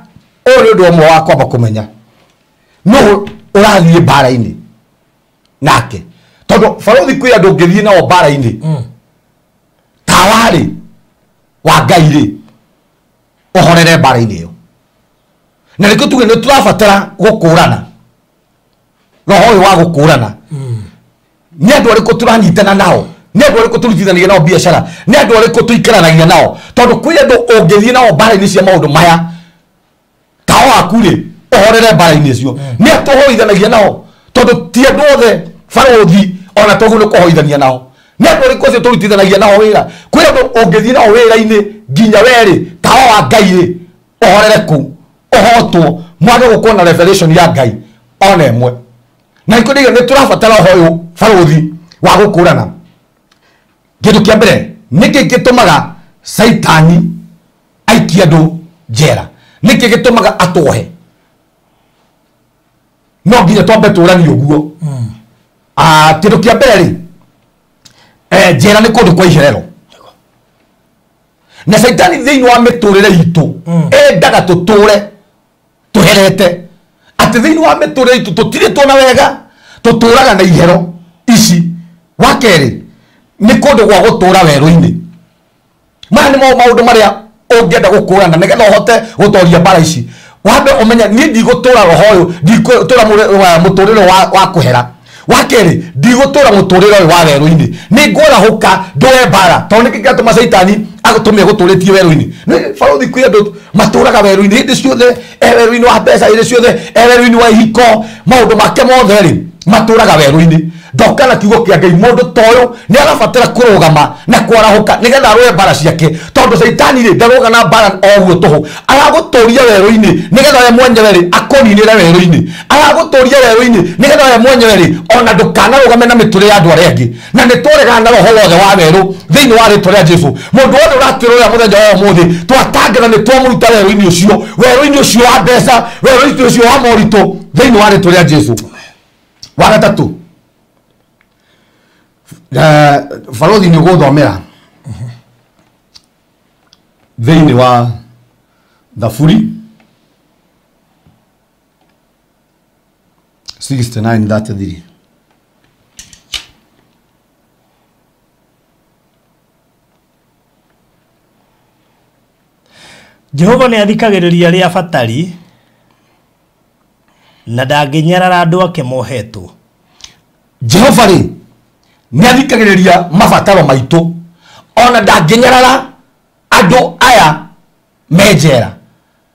ũyũ ũndũ ũmwe wa kwamba kũmenya no ũrathiĩ mbara-inĩ nake tondũ Farothi kwĩ andũ ũngĩthiĩ nao mbara-inĩ tawarĩ wa Ngai-rĩ ũhorere mbara-inĩ ĩyo na nĩkĩo tuge nĩ tũrabatara gũkũrana roho ũyũ wa gũkũrana nĩ andũ arĩkũ tũranyitana nao nĩ andũ arĩkũ tũrutithanagia nao biacara nĩ andũ arĩkũ tũikaranagia nao tondũ kwĩ andũ ũngĩthiĩ nao mbara-inĩ cia maũndũ maya tawa waku-rĩ ũhorere mbara-inĩ icio nĩ atũhoithanagia nao tondũ ti andũ othe Farothi ona toguo nĩ kũhoithania nao nĩ andũ arĩkũ acio tũrutithanagia nao wĩra kwĩ andũ ũngĩthiĩ nao wĩra-inĩ nginya werĩ tawa wa Ngai-rĩ ũhorere kũu ũhotwo mwage gũkorwo na revelation ya Ngai ona ĩmwe na nĩkũndiga nĩ tũrabatara ũhoro Farothi wa gũkũrana kĩndũ kĩa mbere nĩkĩ gĩtũmaga Saitani aikie andũ njera nĩkĩ gĩtũmaga atũhe no nginya twambe tũrani ũguo kĩndũ kĩa mbere njera nĩ kũndũ kwa iherero na Saitani thĩinĩ wa mĩtũrĩre itũ endaga tũtũre tũherete atĩ thĩinĩ wa mĩtũrĩre itũ tũtirĩ tuona wega tũtũraga na ihero ici wa kerĩ nĩ kũndũ gwa gũtũra werũ-inĩ maya nĩmo maũndũ marĩa ũngĩenda gũkũrana nĩgetha ũhote gũtoria mbara ici wambe ũmenya niĩ ndigũtũra roho ũyũ ndigũtũra mũtũrĩre wa kũhera wa kerĩ ndigũtũra mũtũrĩre ũyũ wa werũ-inĩ nĩ ngũrahũka ndũre mbara tondũ nĩkĩ gĩatũma Saitani agũtũmia gũtũrĩtie werũ-inĩ nĩ Farothi kwĩ andũ matũraga werũ-inĩ hĩndĩ ciothe werũ-inĩ wa mbeca hĩndĩ ciothe werũ-inĩ wa ihiko maũndũ make mothe-rĩ matũraga werũ-inĩ ndoka na kiugo kĩa Ngai mũndũ ta ũyũ nĩ arabatara kũrũgama na kwarahũka nĩgetha arũe mbara ciake tondũ Saitani-rĩ ndarũga na mbara o ũguo tũhũ aragũtũria werũ-inĩ nĩgetha we mwenyewe-rĩ akũninĩre werũ-inĩ aragũtũria werũ-inĩ nĩgetha we mwenyewe-rĩ ona ndũkanarũgame na mĩtũrĩre ya andũ arĩa angĩ na nĩ tũregana na roho wothe wa werũ thĩinĩ wa rĩtwa rĩa Jesũ mũndũ wothe ũratwĩrorera mũthenya wa ũmũthĩ twatangana nĩ twamũruta werũ-inĩ ũcio wa mbeca werũ-inĩ ũcio wa moritũ thĩinĩ wa rĩtwa rĩa Jesũ wa gatatũ Farothi nĩ ũgũthomera thĩinĩ wa Thaburi 69:33 Jehova nĩ athikagĩrĩria rĩa batari na ndangĩnyarara andũ ake mohetwo Jehova rĩ nĩ athikagĩrĩria mabataro maitũ ona ndangĩnyarara andũ aya menjera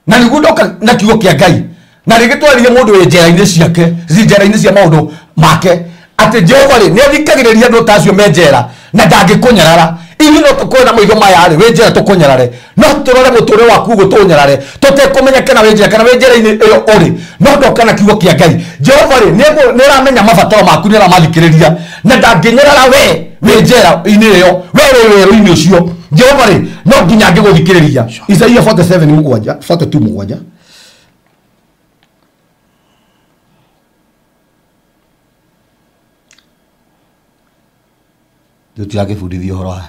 na nĩguo ndoka na kiugo kĩa Ngai na rĩgĩtwarithia mũndũ wĩ njera-inĩ ciake njera-inĩ cia maũndũ make atĩ Jehova rĩ nĩ athikagĩrĩria andũ ta acio menjera na ndangĩkũnyarara. Ithuĩ no tũkorwo na maitho maya rĩ wĩ njera tũkũnyarare no tũrore mũtũrĩre waku gũtũnyarare tũtekũmenya kana wĩ njera kana wĩ njera-inĩ ĩyo ũrĩ no ndoka na kiugo kĩa Ngai. Jehova rĩ nĩ aramenya mabataro maku nĩ aramathikĩrĩria na ndangĩnyarara we wĩ njera-inĩ ĩyo we wĩ werũ-inĩ ũcio. Jehova rĩ no nginya angĩgũthikĩrĩria. Isaia 47:42 tũtiragĩbundithia ũhoro wa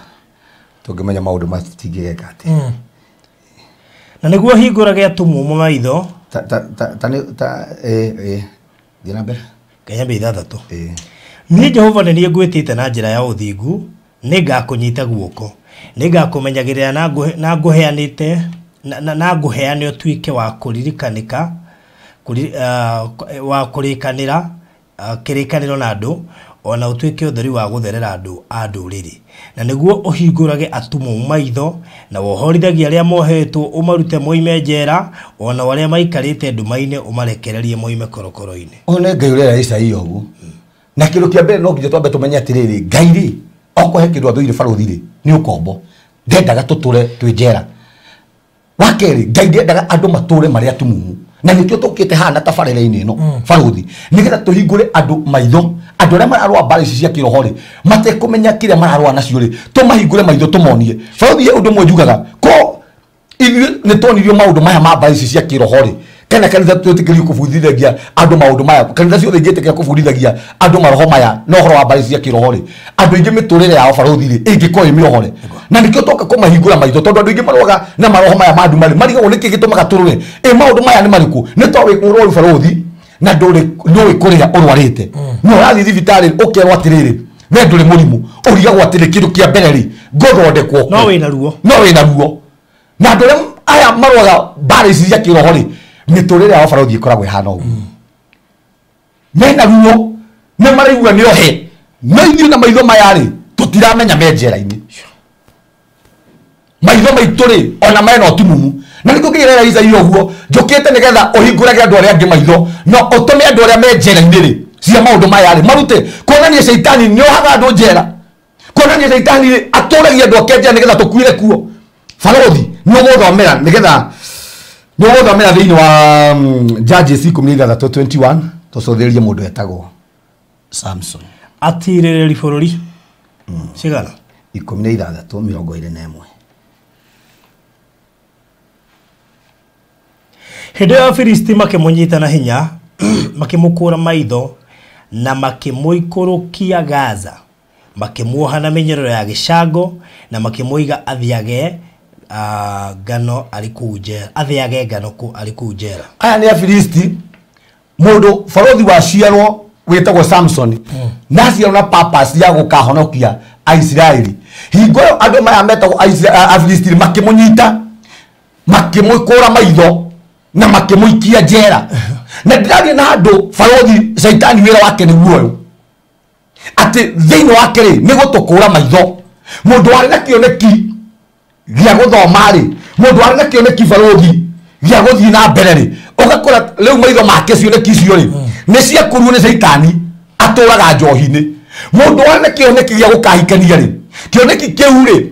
tũngĩmenya maũndũ matingĩgeka atĩ na nĩguo hingũrage atumumu maitho thiĩ na mbere Kenya 6 niĩ Jehova nĩ niĩ ngwĩtĩte na njĩra ya ũthingu nĩngakũnyita guoko nĩngakũmenyagĩrĩra na ngũheanĩte na ngũheane ũtuĩke wa kũririkanĩka wa kũrĩkanĩra kĩrĩkanĩro na andũ ona utuike utheri wa gutherera andu a nduriri na niguo uhingurage atumumu maitho na wohorithagia aria mohetwo umarute moime njera ona waria maikarite ndumaine umarekererie moime korokoro-ini. One Ngai uria Isaia uguo na kindu kia mbere no nginya twambe tumenye atiriri Ngai ri okohe kindu athuire baruthi ri ni ukombo ndendaga tuture twi njera wakeri Ngai ndendaga andu mature maria atumumu na nikio tukite hana tabarĩra-inĩ ĩno baruthi nigetha tuhingure andu maitho andu aria mararwa mbara ici cia kiroho ri matekumenya kiria mararwa nacio ri tumahingure maitho tumonie baruthi undu mwe njugaga ko ithuĩ nĩ tuonirio maundu maya ma mbara ici cia kiroho ri kana kanitha twĩtĩkĩrio kũbundithagia andu maundu maya kanitha ciothe ingĩtĩkĩra kũbundithagia andu maroho maya no horo wa mbara ici cia kiroho ri andu aingĩ mĩtũrĩre yao baruthi ri ĩngĩkorwo ĩmĩohore na nikio toka kũmahingura maitho tondu andu aingĩ maroga na maroho maya ma ndumari marigagwo nĩkĩ gĩtũmaga tũrũre maundu maya nĩ marĩkũ nĩ to wĩkũrwo baruthi na ndũrĩ kũrĩa ũrwarĩte no ũrathiĩ thibitarĩ ũkerwo atĩrĩrĩ we ndũrĩ mũrimũ ũrigagwo atĩrĩ kĩndũ kĩa mbere rĩ ngũthondekwo no wĩna ruo na andũ arĩa aya marwaga mbara ici cia kĩroho rĩ mĩtũrĩre yao baruthi ĩkoragwo ĩhana ũguo mena ruo nĩ maraigua nĩohe no ithuĩ na maitho maya rĩ tũtiramenya me njera-inĩ maitho maitũ rĩ ona mena ũtumumu na nĩkĩo kĩgerera Isaia ũguo njũkĩte nĩgetha ũhingũrage andũ arĩa angĩ maitho no ũtũme andũ arĩa me njera-inĩ rĩ cia maũndũ maya rĩ marute kuonania Shaitani nĩohaga andũ njera kuonania Shaitani atũragia andũ ake njera nĩgetha tũkuĩre kuo baruthi nĩũgũthomera nĩgetha nĩũgũthomera thĩinĩ wa Judges 16:21 tũcũthĩrĩrie mũndũ etagwo Samson atirĩrĩri bũrũri cigana 16:21 hĩndĩ ya Filisti makĩmũnyita na hinya makĩmũkũra maitho na makĩmũikũrũkia Gaza makĩmuoha na mĩnyororo ya gĩcango na makĩmũiga athiage ngano arĩ kũu njera. Aya nĩ Afilisti mũndũ baruthi waciarwo wĩtagwo Samson na aciarwo na purpose ya gũkahonokia Aisiraeli. Hingo ĩyo andũ maya metagwo Afilisti makĩmũnyita makĩmũkũra maitho na makĩmũikia njera na ndĩraria na andũ baruthi Shaitani wĩra wake nĩ guoyo atĩ thĩinĩ wake rĩ nĩ gũtũkũra maitho mũndũ warĩ na kĩoneki gĩa gũthoma rĩ mũndũ warĩ na kĩoneki baruthi gĩa gũthiĩ na mbere rĩ ũgakora rĩu maitho make cioneki icio rĩ nĩ ciakuruo nĩ Shaitani atũraga njohi-inĩ mũndũ warĩ na kĩoneki gĩa gũkahikania rĩ kĩoneki kĩu rĩ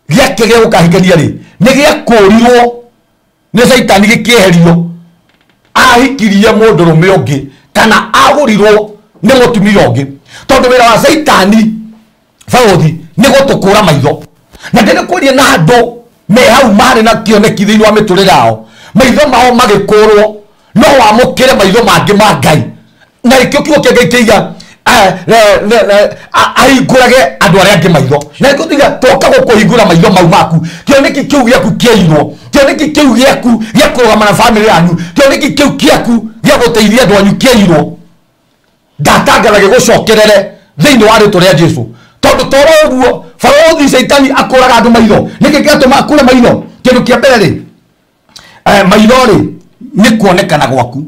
gĩake gĩa gũkahikania rĩ nĩ gĩakũrirwo nĩ Shaitani gĩkĩeherio ahikirie mũndũrũme ũngĩ kana agũrirwo nĩ mũtumia ũngĩ tondũ wĩra wa Shaitani baruthi nĩ gũtũkũra maitho na ndĩrĩ kũria na andũ me hau marĩ na kĩoneki thĩinĩ wa mĩtũrĩre yao maitho mao magĩkũrwo no wamũkĩre maitho mangĩ ma Ngai na rĩkĩo kiugo kĩa Ngai kĩiga ahingũrage andũ arĩa angĩ maitho na nĩkĩo tuiga toka gũkũhingũra maitho mau maku kĩoneki kĩu gĩaku kĩairwo kĩoneki kĩu gĩaku gĩa kũrũgama na bamĩrĩ yanyu kĩoneki kĩu gĩaku gĩa gũteithia andũ anyu kĩairwo ndatangatha gĩgũcokerere thĩinĩ wa rĩtwa rĩa Jesũ tondũ toro ũguo baruthi Shaitani akũraga andũ maitho nĩkĩ gĩatũma akũre maitho kĩndũ kĩa mbere rĩ maitho rĩ nĩ kuonekana gwaku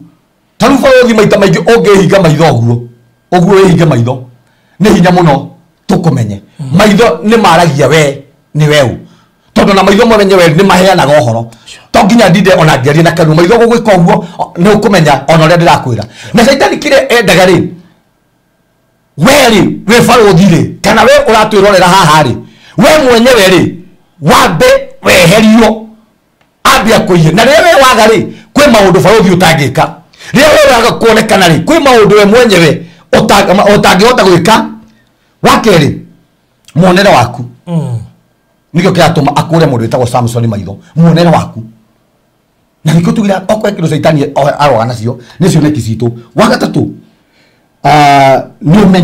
tarĩu baruthi maita maingĩ ũngĩhinga maitho ũguo oguo wĩhinge maitho nĩ hinya mũno tũkũmenye maitho nĩ maragia we nĩ weu tondũ na maitho mamenye we nĩ maheanaga ũhoro to nginya ndinde ona ngĩaria na kanua maitho gũgwĩka ũguo nĩ ũkũmenya ona ũrĩa ndĩrakwĩra na Saitani kĩrĩa endaga rĩ we rĩ wĩ barũthi rĩ kana we ũratwĩrorera haha rĩ we mwenyewe rĩ wambe weherio ambia kũiye na rĩrĩa we waga rĩ kwĩ maũndũ barũthi ũtangĩka rĩrĩa we waga kuonekana rĩ kwĩ maũndũ we mwenyewe ũtangĩhota gwĩka wa kerĩ muonere waku nĩkĩo kĩratũma akũre mũndũ wĩtagwo Samson maitho muonere waku na nĩkĩo tugira okorwo kĩndũ Saitani aroga nacio nĩ cioneki citũ wa gatatũ nĩ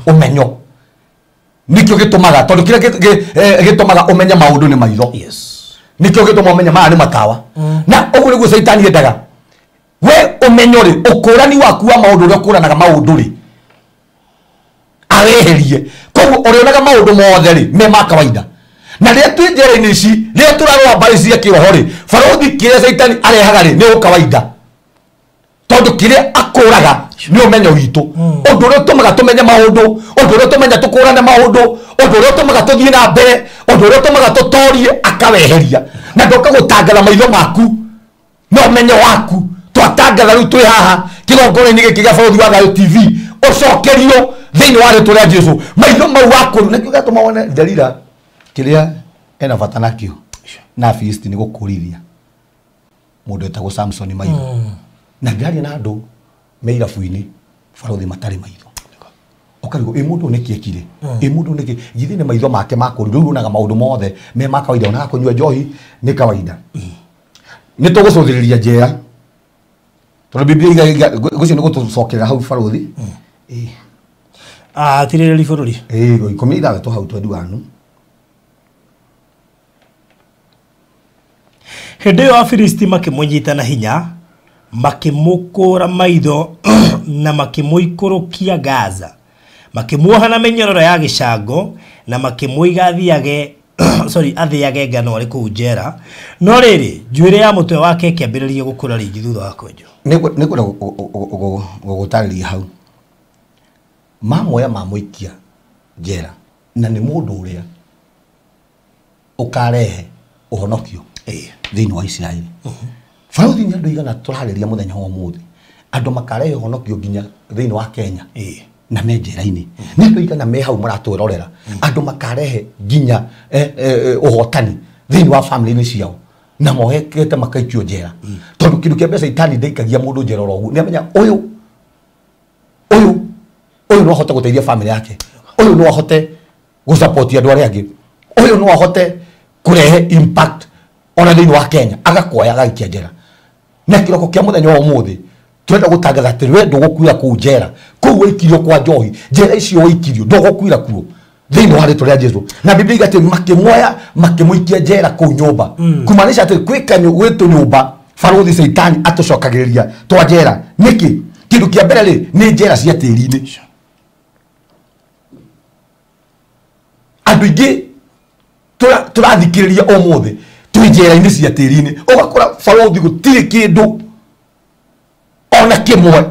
ũmenyo nĩkĩo gĩtũmaga tondũ kĩrĩa gĩtũmaga ũmenye maũndũ nĩ maitho nĩkĩo gĩtũma ũmenye maya nĩ matawa na ũguo nĩguo Saitani endaga we ũmenyo rĩ ũkũrani waku wa maũndũ ũrĩa ũkũranaga maũndũ rĩ aweherie koguo ũrĩonaga maũndũ mothe rĩ me ma kawaida na rĩrĩa twĩ njĩra-inĩ ici rĩrĩa tũrarũa mbarĩ cia kĩroho rĩ barũthi kĩrĩa Saitani arehaga rĩ nĩ kawaida tondũ kĩrĩa akũraga nĩ ũmenyo witũ ũndũ ũrĩa ũtũmaga tũmenye maũndũ ũndũ ũrĩa ũtũmaga tũkũrane maũndũ ũndũ ũrĩa ũtũmaga tũthiĩ na mbere ũndũ ũrĩa ũtũmaga tũtorie akaweheria na ndoka gũtangatha maitho maku na ũmenyo waku twatangatha rĩu twĩ haha kĩgongona-inĩ gĩkĩ gĩa barũthi wa Thayũ TV ũcokerio thĩinĩ wa rĩtwa rĩa Jesũ maitho mau wakũru nĩkĩo gĩatũma wone Delila kĩrĩa ena bata nakĩo na Filisti nĩ gũkũrithia mũndũ wĩtagwo Samson maitho na ngĩaria na andũ me irabu-inĩ barũthi matarĩ maitho ũkarigwo mũndũ nĩkĩ ekire mũndũ nĩkĩ githĩ nĩ maitho make makũru rĩu onaga maũndũ mothe me ma kawaida onaga kũnyua njohi nĩ kawaida nĩ tũgũcũthĩrĩria njera tondũ Biblia gũcio nĩ gũtũcokerera hau barũthi tirĩrĩri bũrũri 16 hau 21 hĩndĩ ĩyo Afilisti makĩmũnyita na hinya makĩmũkũra maitho na makĩmũikũrũkia Gaza makĩmuoha na mĩnyororo ya gĩcango na makĩmũiga athĩage ngano arĩ kũu njera no rĩrĩ njuĩrĩ ya mũtwe wake ĩkĩambĩrĩria gũkũra rĩngĩ thutha wa kwenjwo nĩ kwenda gũgũtarĩria hau mamoya mamũikia njera na nĩ mũndũ ũrĩa ũkarehe ũhonokio thĩinĩ wa Isiraeli barũthi nĩ andũ igana tũrarĩria mũthenya wa ũmũthĩ andũ makarehe ũhonokio nginya thĩinĩ wa Kenya na me njera-inĩ nĩ andũ igana me hau maratwĩrorera andũ makarehe nginya ũhotani thĩinĩ wa family-inĩ ciao na mohekete makaikio njera tondũ kĩndũ kĩa mbere Saitani ndaikagia mũndũ njera oro ũguo nĩ amenya ũyũ no ahote gũteithia family yake ũyũ no ahote gũsupport andũ arĩa angĩ ũyũ no ahote kũrehe impact ona thĩinĩ wa Kenya agakoya agaikia njera na kĩroko kĩa mũthenya wa ũmũthĩ twenda gũtangatha atĩ we ndũgũkuĩra kũu njera kũu waikirio kwa njohi njera icio waikirio ndũgũkuĩra kuo thĩinĩ wa rĩtwa rĩa Jesũ na Biblia igati makĩmuoya makĩmũikia njera kũu nyũmba kumaanisha atĩ gwĩtũ nyũmba barũthi Saitani atũcokagĩrĩria twa njera nĩkĩ kĩndũ kĩa mbere rĩ nĩ njera cia tĩri-inĩ andũ ingĩ tũrathikĩrĩria ũmũthĩ twĩ njera-inĩ cia tĩri-inĩ ũgakora barũthi gũtirĩ kĩndũ ona kĩmwe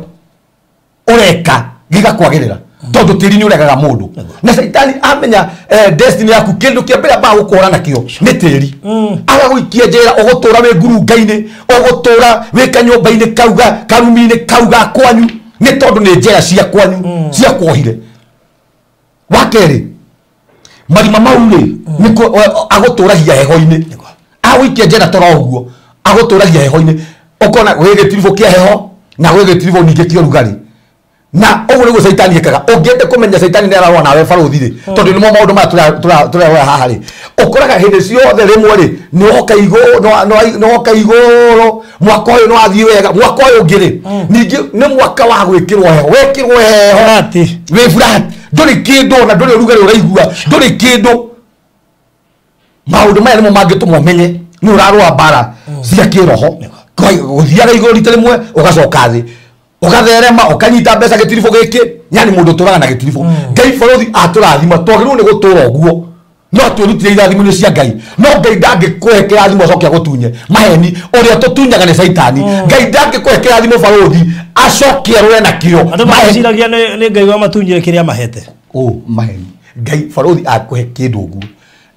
ũreka gĩgakwagĩrĩra tondũ tĩri-inĩ ũregaga mũndũ na Saitani amenya destiny yaku kĩndũ kĩa mbere ambaga gũkũra nakĩo nĩ tĩri agagũikia njera ũgũtũra wĩ ngurunga-inĩ ũgũtũra wĩ kanyũmba-inĩ kauga karumi-inĩ kauga kwanyu nĩ tondũ nĩ njera cia kwanyu cia kuohire wa kerĩ marima mau rĩ agũtũragia heho-inĩ agũikia njera toro ũguo agũtũragia heho-inĩ ũkona gwĩ gĩtiribũ kĩa heho na gwĩ gĩtiribũ ningĩ kĩa ũrugarĩ na ũguo nĩguo Saitani ekaga ũngĩende kũmenya Saitani nĩ ararũa nawe barũthi rĩ tondũ nĩmo maũndũ maya tũrarora haha rĩ ũkoraga hĩndĩ ciothe rĩmwe rĩ nĩ woka igũrũ mwaka ũyũ nĩ wathiĩ wega mwaka ũyũ ũngĩ rĩ ningĩ nĩ mwaka wa gwĩkĩrwo heho wĩkĩrwo heho wĩ flat ndũrĩ kĩndũ na ndũrĩ ũrugarĩ ũraigua ndũrĩ kĩndũ maũndũ maya nĩmo mangĩtũma ũmenye nĩ ũrarũa mbara cia kĩroho gũthiaga igũrũ rita rĩmwe ũgacoka thĩ ũgatherema ũkanyita mbeca gĩtiribũ gĩkĩ yani mũndũ ũtũraga na gĩtiribũ Ngai barũthi atũrathima twagĩrĩirwo nĩ gũtũra ũguo no twirutire irathimo cia Ngai no Ngai ndangikuhe kirathimo acoke agutunye maheni uria tutunyaga ni Saitani Ngai ndangikuhe kirathimo Barothi acoke arwe nakio maheciragia ni Ngai wa matunyire kiria mahete maheni Ngai Barothi akuhe kindu guo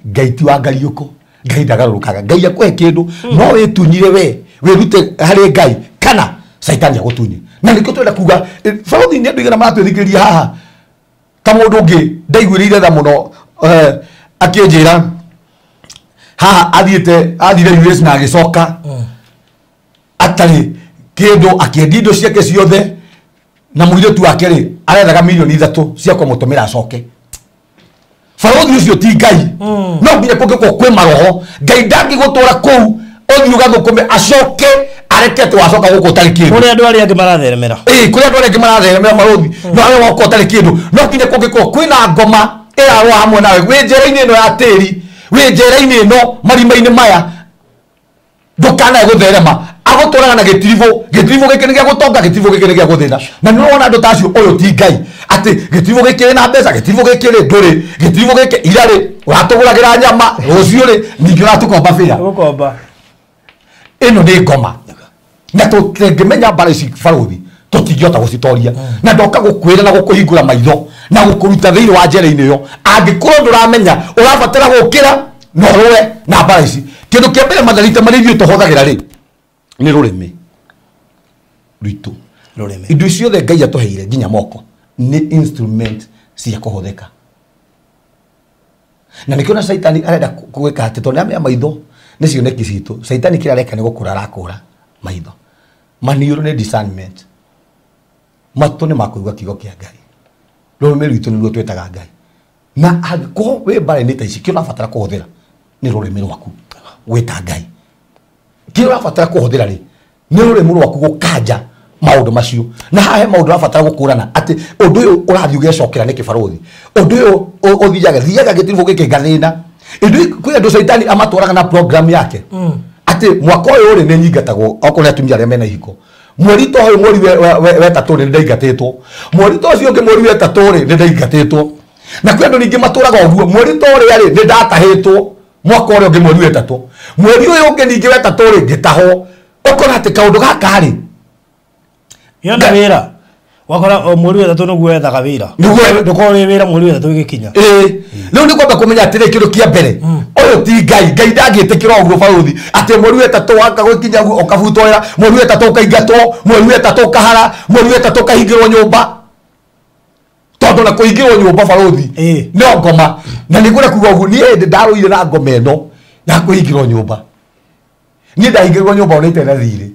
Ngai ti wa ngariuko Ngai ndagarukaga Ngai akuhe kindu no witunyire we wirute hari Ngai kana Saitani agutunye na nikio twenda kuga Barothi ni andu igana maratwithikiria haha ta mundu ungi ndaiguirire tha muno akĩnjĩra haha athire US na agicoka atarĩ kĩndũ akĩendia indo ciake ciothe na mũirĩtu wake rĩ arethaga milioni 3 cia kũmũtũmĩra acoke Barothi ũcio ti Ngai no nginya kũngĩkorwo kwĩ maroho Ngai ndangĩgũtwara kũu ũthiĩ ũgathũkũme acoke arekete wacoka gũkũ ũtarĩ kĩndũ kũrĩ andũ arĩa angĩ maratheremera kũrĩ andũ arĩa angĩ maratheremera Barothi no arĩa woka ũtarĩ kĩndũ no nginya kũngĩkorwo kwĩna ngoma ĩrarwo hamwe nawe wĩ njĩra-inĩ ĩno ya tĩri wĩ njĩra-inĩ ĩno marima-inĩ maya ndũkanae gũtherema agũtũraga na gĩtiribũ gĩkĩ nĩ gĩa gũtonga gĩtiribũ gĩkĩ nĩ gĩa gũthĩna na nĩ wona andũ ta acio ũyũ ti Ngai atĩ gĩtiribũ gĩkĩ rĩ na mbeca gĩtiribũ gĩkĩ rĩ ndũrĩ gĩtiribũ gĩkĩ ira rĩ ũratũgũragĩra nyama rũciũ rĩ ningĩ ũratũkomba bĩra ĩno nĩ ngoma na tũngĩmenya mbara ici Barothi tũtingĩhota gũcitoria na ndoka gũkwĩra na gũkũhingũra maitho na gũkũruta thĩinĩ wa njĩra-inĩ ĩyo angĩkorwo ndũramenya ũrabatara gũkĩra no rũe na mbara ici kĩndũ kĩa mbere matharĩte marĩa ithuĩ tũhũthagĩra rĩ nĩ rũrĩmĩ rwitũ indo ciothe Ngai atũheire nginya moko nĩ instrument cia kũhũthĩka na nĩkĩo na Saitani arenda gwĩka atĩ tondũ nĩamenya maitho nĩ cioneki citũ Saitani kĩrĩa areka nĩ gũkũra arakũra maitho maniũrũ nĩ discernment matũ nĩ makũigua kiugo kĩa Ngai rũrĩmĩ rwitũ nĩruo twĩtaga Ngai na angĩkorwo wĩ mbara-inĩ ta ici kĩrĩa ũrabatara kũhũthĩra nĩ rũrĩmĩ rwaku gwĩta Ngai kĩrĩa ũrabatara kũhũthĩra rĩ nĩ rũrĩmĩ rwaku gũkanja maũndũ macio na hahe maũndũ ũrabatara gũkũrana atĩ ũndũ ũyũ ũrathiĩ ũgecokera nĩkĩ Barothi ũndũ ũyũ thiaga gĩtiribũ gĩkĩ ngathĩna kwĩ andũ Saitani amatwaraga na program yake atĩ mwaka ũyũ rĩ nĩ nyingatagwo okorwo nĩ atumia arĩa mena ihiko mweri ta ũyũ mweri wetatũ nĩ ndaingatĩtwo mweri ta ũcio ũngĩ mweri wetatũ rĩ nĩ ndaingatĩtwo na kwĩ andũ ningĩ matũraga ũguo mweri ta ũrĩa rĩ nĩ ndatahĩtwo mwaka ũrĩa ũngĩ mweri wetatũ mweri ũyũ ũngĩ ningĩ wetatũ rĩ ngĩtahwo ũkona atĩ kaũndũ gaka rĩ yona wĩra wakora mweri wetatũ nĩguo wethaga wĩra ndũkorwo wĩ wĩra mweri wetatũ ũgĩkinya rĩu nĩ kwamba kũmenya atĩrĩ kĩndũ kĩa mbere ũyũ ti Ngai ndangĩtĩkĩra ũguo Barothi atĩ mweri wetatũ waka gũkinya ũkabutwo wĩra mweri wetatũ ũkaingatwo mweri wetatũ ũkahara mweri wetatũ ũkahingĩrwo nyũmba tondũ na kũhingĩrwo nyũmba Barothi nĩ ngoma na nĩ kwenda kuga ũguo niĩ hĩndĩ ndarũire na ngoma ĩno ya kũhingĩrwo nyũmba niĩ ndahingĩrwo nyũmba ona itarĩ na thirĩ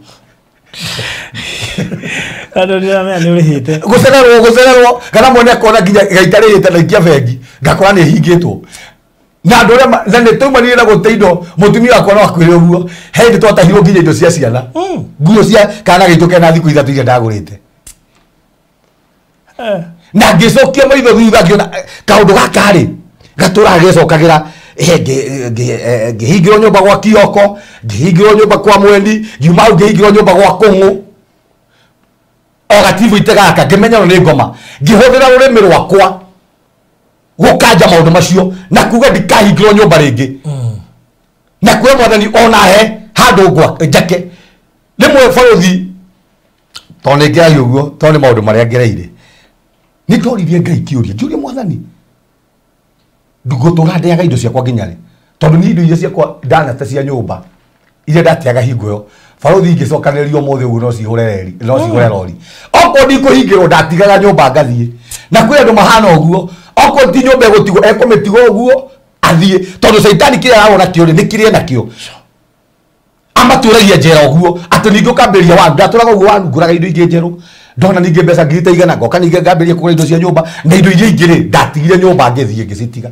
andũ nĩramenya nĩ ũrĩhĩte gũcererwo kana mwene akona nginya gaitarĩrĩte na ikia bengi ngakora nĩ hingĩtwo na andũ arĩa na nĩ taumanire na gũte indo mũtumia wakwa no akwĩre ũguo he hĩndĩ twatahirwo nginya indo cia ciana nguo cia kana gaitũ kena thikũ ithatũ iria ndagũrĩte na ngĩcokia maitho thutha ngĩona kaũndũ gaka rĩ gatũraga gecokagĩra ngĩhingĩrwo nyũmba gwa Kioko ngĩhingĩrwo nyũmba kwa Mwendi ngiuma hau ngĩhingĩrwo nyũmba gwa Kũng'ũ o gatiribũ gaka ngĩmenya nĩ ngoma ngĩhũthĩra rũrĩmĩ rwakwa gũkanja maũndũ macio na kuga ndikahingĩrwo nyũmba rĩngĩ na kwĩ Mwathani onahe handũ ngwa njake rĩmwe Barothi tondũ nĩ ngĩaria ũguo tondũ nĩ maũndũ marĩa ngereire nĩ ndoririe Ngai kĩũria njũrie Mwathani ndũgũtũra ndĩaga indo ciakwa nginya rĩ tondũ nĩ indo iria ciakwa ndanate cia nyũmba iria ndateaga hingo ĩyo Barothi ingĩcokanĩrĩrio ũmũthĩ ũguo no cihũre rori okorwo ndikũhingĩrwo ndatigaga nyũmba ngathiĩ na kwĩ andũ mahana ũguo okorwo ti nyũmba egũtigwo ekũmĩtigwo ũguo athiĩ tondũ Saitani kĩrĩa arona kĩo rĩ nĩ kĩrĩa nakĩo amatũragia njera ũguo atĩ ningĩ ũkambĩrĩria wanu ndatũraga ũguo wanu ngũraga indo ingĩ njerũ ndona ningĩ mbeca ngirite igana ngoka ningĩ ngambĩrĩria kũgũra indo cia nyũmba na indo iria ingĩ rĩ ndatigire nyũmba ngĩthiĩ ngĩcitiga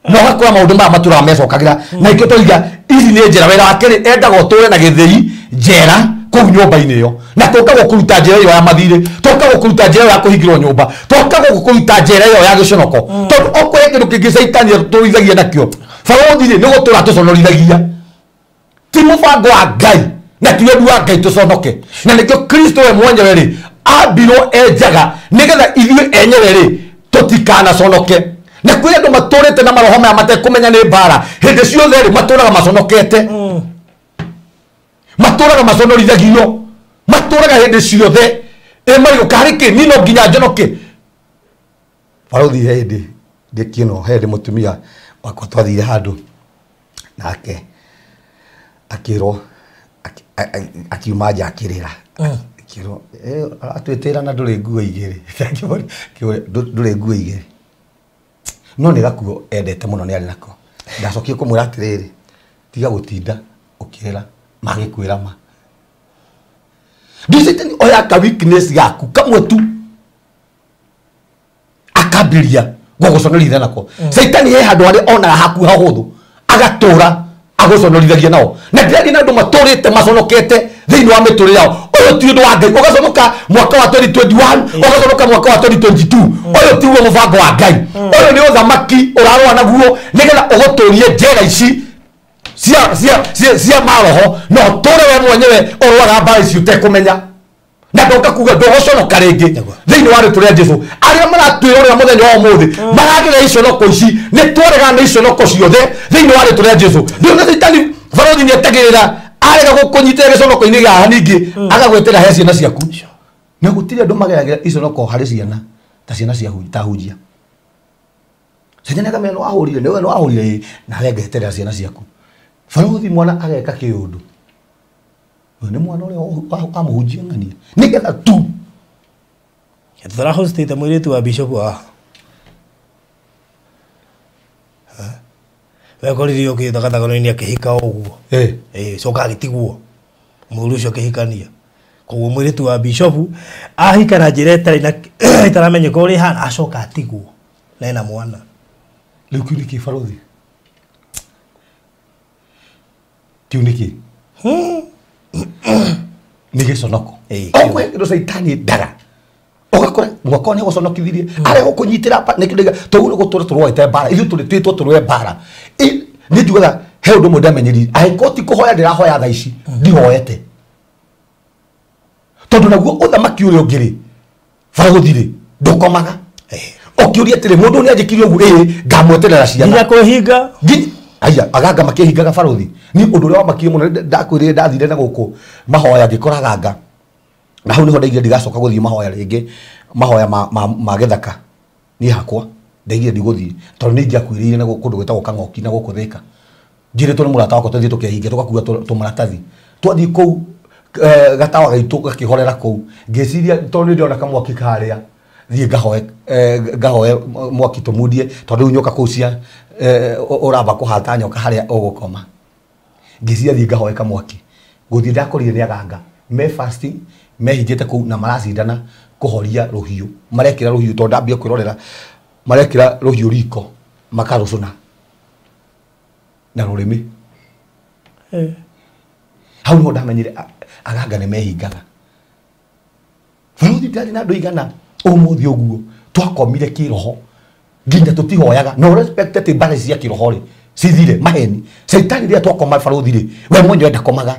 no gakora maũndũ maya matũraga mecokagĩra na ikĩo tũiga ici nĩ njĩra wĩra wa kerĩ endaga ũtũre na gĩthĩi njera kũu nyũmba-inĩ ĩyo na tũka gũkũruta njĩra ĩyo ya mathirĩ tũka gũkũruta njĩra ĩyo ya kũhingĩrwo nyũmba tũka gũkũruta njĩra ĩyo ya gĩconoko tondũ okorwo kĩndũ kĩngĩ Saitani tũrithagia nakĩo Barothi nĩ gũtũra tũconorithagia ti mũbango wa Ngai na ti wendi wa Ngai tũconoke na nĩkĩo Kristo we mwenyewe rĩ ambirwo enjaga nĩgetha ithuĩ enyewe rĩ tũtikanaconoke na kwĩ andũ matũrĩte na maroho maya matekũmenya nĩ mbara hĩndĩ ciothe rĩ matũraga maconokete matũraga maconorithagio matũraga hĩndĩ ciothe marĩgo karĩ kĩ niĩ no nginya njonoke barothi hĩndĩ ndĩkĩno hĩndĩ mũtumia wakwa twathire handũ nake akĩrwo akiuma nja akĩrĩra akĩrwo atwĩtĩra na ndũrĩ nguo igĩrĩ ndũrĩ nguo igĩrĩ no nĩ gakuo endete mũno nĩ arĩ nako ndacokire kũmwĩra atĩrĩrĩ tiga gũtinda ũkĩrĩra magĩkwĩra ma ndicitani oya ka weakness yaku kamwe tu akambĩria gũgũconorithia nako Saitani he handũ harĩa onaga haku hahũthũ agatũra agũconorithagia nao na ndĩrari na andũ matũrĩte maconokete thĩinĩ wa mĩtũrĩre yao ũyũ ti ũndũ wa Ngai ũgaconoka mwaka wa 2021 ũgaconoka mwaka wa 2022 ũyũ ti guo mũbango wa Ngai ũyũ nĩ ũthamaki ũrarũa naguo nĩgetha ũgũtũrie njĩra ici cia maroho no tũre we mwenyewe ũrũaga mbara ici ũtekũmenya na ndoka kuga ndũgũconoka rĩngĩ thĩinĩ wa rĩtwa rĩa Jesũ arĩa maratwĩra ũrĩa mũthenya wa ũmũthĩ maragĩra iconoko ici nĩ twarega nĩ iconoko ciothe thĩinĩ wa rĩtwa rĩa Jesũ ndĩona Saitani barothi nĩ etagĩrĩra arega gũkũnyitĩra gĩconoko-inĩ gĩa ningĩ agagwetera he ciana ciaku na gũtirĩ andũ mageragĩra iconoko harĩ ciana ta ciana cia hunjia Saitani akamenya nĩ wahũrire nĩ wahũrire nawe ngeterera ciana ciaku barothi mwana ageka kĩũndũ nĩ mwana ũrĩa amũhunjia ng'ania nĩgetha tu tũrahostĩte mũirĩtu wa bishop wa wekoririo gĩthagathagono-inĩ akĩhika ũguo coka agĩtigwo mũthuri ũcio akĩhikania koguo mũirĩtu wa bishop ahika na njĩra ĩtaramenyeka ũrĩa hana acoka atigwo na ena mwana rĩu kiu nĩkĩ barothi kiu nĩkĩ nĩ gĩconoko okwĩkĩrwo Saitani ndaga ũgakora mwaka nĩ gũconokithirie arĩa gũkũnyitĩra nĩ kĩndũ tũu nĩ gũtũra tũrũete mbara ithuĩ twĩtwo tũrũe mbara nĩ njugaga he ũndũ ũmwe ndamenyerire angĩkorwo ti kũhoya ndĩrahoya thaa ici ndihoete tondũ naguo ũthamaki ũrĩa ũngĩ-rĩ barothi-rĩ ndũkomaga ũkĩũria atĩrĩ mũndũ nĩ anjĩkire ũguo ngamweterera ciana nginya kwĩhinga aya aganga makĩhingaga barothi ni ũndũ ũrĩa wamakirie mũno ndakwĩrire ndathire na gũkũ mahoya ngĩkoraga anga na hau nĩho ndaigire ndigacoka gũthiĩ mahoya rĩngĩ mahoya ma gĩthaka niĩ hakwa ndaigire ndigũthiĩ tondũ nĩ ingĩakwĩrĩire na kũndũ gwĩtagwo Kang'oki na gũkũ Thĩka njĩrĩtwo nĩ mũrata wakwa tũthiĩ tũkehinge tũgakua tũmaratathi twathiĩ kũu gatawa gaitũ gakĩhorera kũu ngĩciria tondũ nĩ ndĩrona kamwaki karĩa thiĩ ngahoe mwaki tũmundie tondũ nyoka kũu cia ũramba kũhata nyoka harĩa ũgũkoma ngĩciria thiĩ ngahoe kamwaki gũthiĩ ndakorire nĩ aganga me fasting mehingĩte kũu na maracindana kũhoria rũhiũ marekĩra rũhiũ tondũ ndambia kwĩrorera marekĩra rũhiũ riko makarũcũna na rũrĩmĩ hau nĩho ndamenyire aganga nĩ mehingaga barothi ndarĩ na andũ igana ũmũthĩ ũguo twakomire kĩroho nginya tũtihoyaga no respect atĩ mbara cia kĩroho-rĩ cithire maheni Saitani rĩrĩa twakoma barothi-rĩ we mwenyewe ndakomaga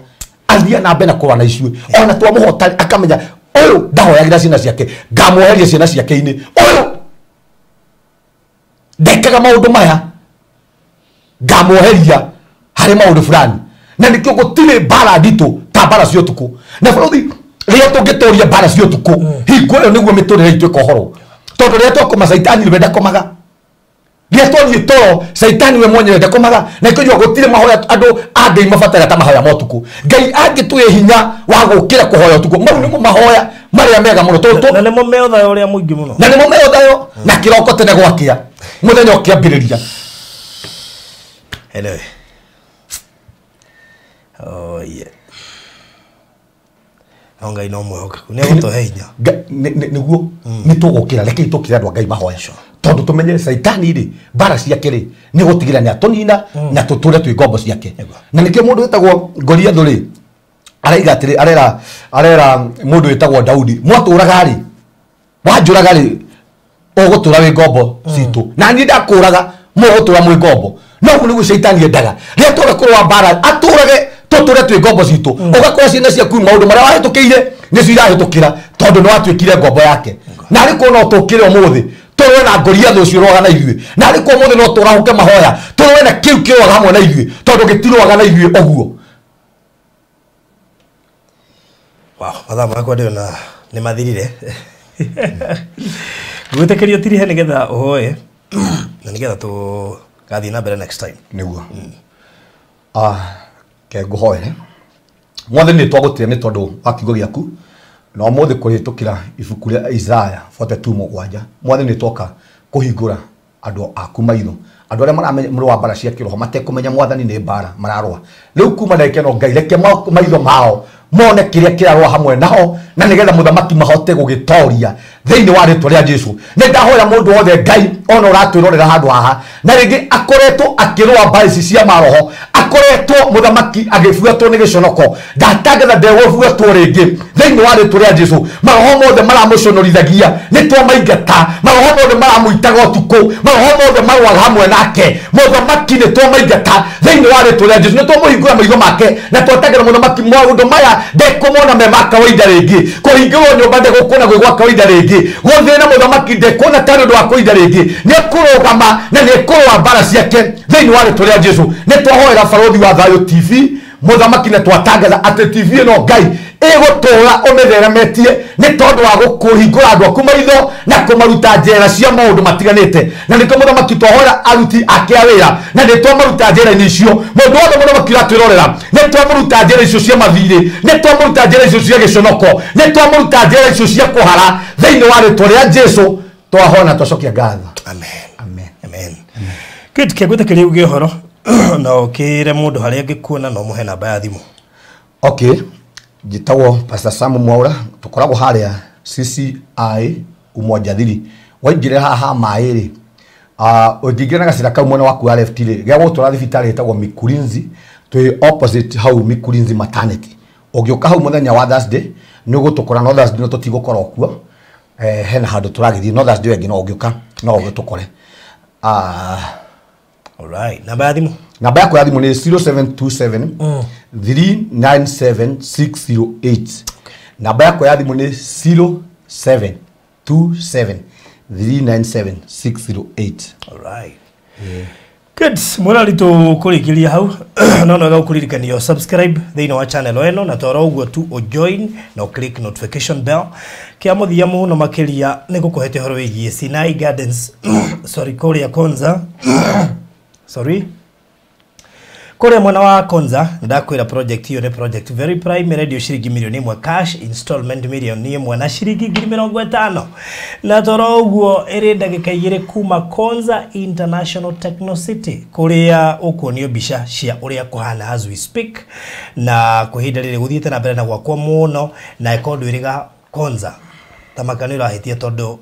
athiĩ na mbere na kũrũa na icue ona twamũhota akamenya ũyũ ndahoyagĩra ciana ciake ngamweheria ciana ciake-inĩ ũyũ ndekaga maũndũ maya ngamweheria harĩ maũndũ fulani na nĩkĩo gũtirĩ mbara nditũ ta mbara cia ũtukũ na barothi rĩrĩa tũngĩtũria mbara cia ũtukũ hingo ĩyo nĩguo mĩtũrĩre itũ ĩkohorwo tondũ rĩrĩa twakoma Saitani we ndakomaga rĩrĩa twathiĩ toro Saitani we mwenyewe ndakomaga na ikĩnyua gũtirĩ mahoya andũ a Ngai mabataraga ta mahoya ma ũtukũ Ngai angĩtũhe hinya wa gũkĩra kũhoya ũtukũ mau nĩmo mahoya marĩa mega mũno na nĩmo me ũthayo ũrĩa mũingĩ mũno na nĩmo me ũthayo na kĩroko tene gwakĩa mũthenya ũkĩambĩrĩria anyway oh yeah Ngai no mwĩhokeku nĩ gũtũhe hinya nĩguo nĩ tũgũkĩra rekei tũkĩre andũ a Ngai mahoya tondũ tũmenye Saitani-rĩ mbara ciake-rĩ nĩ gũtigĩra nĩ atũnina na tũtũre twĩ ngombo ciake na nĩkĩo mũndũ wĩtagwo Goliathũ-rĩ araiga atĩrĩ arera mũndũ wĩtagwo Daudi mwatũraga-rĩ wanjũraga-rĩ ũgũtũra wĩ ngombo citũ na niĩ ndakũraga mũgũtũra mwĩ ngombo no ũguo nĩguo Saitani endaga rĩrĩa twaga kũrũa mbara atũrage tũtũre twĩ ngombo citũ ũgakora ciana ciaku maũndũ marĩa wahĩtũkĩire nĩcio irahĩtũkĩra tondũ nĩ watuĩkire ngombo yake na arĩ kuona ũtũkĩre ũmũthĩ tũrwe na ngoria thũ ciũrwaga na ithuĩ na arĩ kwa mũthĩ no tũrahuke mahoya tũrwe na kĩu kĩrwaga hamwe na ithuĩ tondũ gĩtirwaga na ithuĩ ũguo. Wow, mathaa makwa ndio na nĩ mathirire. Gwĩtĩkĩrio tirihe nĩgetha ũhoe na nĩgetha tũgathiĩ na mbere next time. Nĩguo. Ke ngũhoere. Mwathĩ nĩ twagũtĩĩa nĩ tondũ wa kiugo gĩaku na ũmũthĩ kũrĩtũkĩra ibuku rĩa Isaya 42:7. Mwathĩ nĩ twoka kũhingũra andũ aku maitho, andũ arĩa maramenya mũrũ mbara cia kĩroho matekũmenya Mwathani nĩ mbara mararũa. Rĩu kuma ndeke no Ngai reke maitho mao mone kĩrĩa kĩrarũa hamwe nao na nĩgetha mũthamaki mahote gũgĩtoria thĩinĩ wa rĩtwa rĩa Jesũ. Nĩ ndahoya mũndũ wothe Ngai ona ũratwĩrorera handũ haha na rĩngĩ akoretwo akĩrũa mbara ici cia maroho, akoretwo mũthamaki agĩbuatwo nĩ gĩconoko, ndatangatha ndegũbuatwo rĩngĩ thĩinĩ wa rĩtwa rĩa Jesũ. Maroho mothe maramũconorithagia nĩ twamaingata, maroho mothe maramũitaga ũtukũ, maroho mothe marũaga hamwe nake mũthamaki nĩ twamaingata thĩinĩ wa rĩtwa rĩa Jesũ. Nĩ twamũhingũra maitho make na twatagĩra mũthamaki maũndũ maya ndekũmona me ma kawaida rĩngĩ, kũhingĩrwo nyũmba ndegũkũona gwĩ gwa kawaida rĩngĩ, gũthĩna mũthamaki ndekũona tarĩ ũndũ wa kawaida rĩngĩ. Nĩ kũrũgama na nĩ kũrũa mbara ciake thĩinĩ wa rĩtwa rĩa Jesũ. Nĩ twahoera Barũthi wa Thayũ TV mũthamaki na twatangatha atĩ TV ĩno Ngai ĩgũtũũra ũmĩtheremetie nĩ tondũ wa gũkũhingũra andũ aku maitho na kũmaruta njĩra cia maũndũ matiganĩte. Na nĩkĩo mũthamaki twahoera aruti ake a wĩra na nĩ twamũruta njĩra-inĩ icio. Mũndũ wothe mũthamaki ũratwĩrorera nĩ twamũruta njĩra icio cia mathirĩ, nĩ twamũruta njĩra icio cia gĩconoko, nĩ twamũruta njĩra icio cia kũhara thĩinĩ wa rĩtwa rĩa Jesũ. Twahona twacokia ngatho. Amen. Amen. Amen. Kĩndũ kĩa gwĩtĩkĩria uge ũhoro na ũkĩre mũndũ harĩa angĩkuona no mũhe namba ya thimũ. Okay. Njĩtagwo Pastor Sam Mwaura, tũkoragwo harĩa CCI Umoja Thiri. Waingĩre haha maĩ-rĩ, ũngĩingĩra na gacĩra kau mwena waku wa left-rĩ, gĩa gũtwara thibitarĩ ĩtagwo Mikurinzi, twĩ opposite hau Mikurinzi maternity. Ũngĩũka hau mũthenya wa Thursday, nĩ ũgũtũkora no Thursday no tũtigũkorwo kuo. Hena handũ tũragĩthiĩ no Thursday wengĩ no ũngĩũka no ũgĩtũkore. Alright, namba ya thimũ? Namba yako ya thimũ nĩ 0727 397 608. Namba yako ya thimũ nĩ 0727 397 608. Alright. Good. Mwana lito kũrĩkĩria hau no no gũkũririkanio subscribe thĩinĩ wa channel ĩno na toro ũguo tu o join no click notification bell kia mũthia mũno makĩria nĩ gũkũhete horo wĩgiĩ Sinai Gardens sorry kũrĩa Konza sorry kũrĩa mwena wa Konza ndakwĩra project hiyo nĩ project very prime radio shiringi milioni 1 cash installment milioni 1 na shiringi 50,000 na toro ũguo ĩrĩ ndagĩka 2 kuma Konza International Techno City kũrĩa ũkuonio mbica cia ũrĩa kũhana as we speak na kũhinda rĩrĩ gũthiĩte na mbere na gwakwa mũno na ĩkondu ĩrĩga Konza tamakani rahitia tondu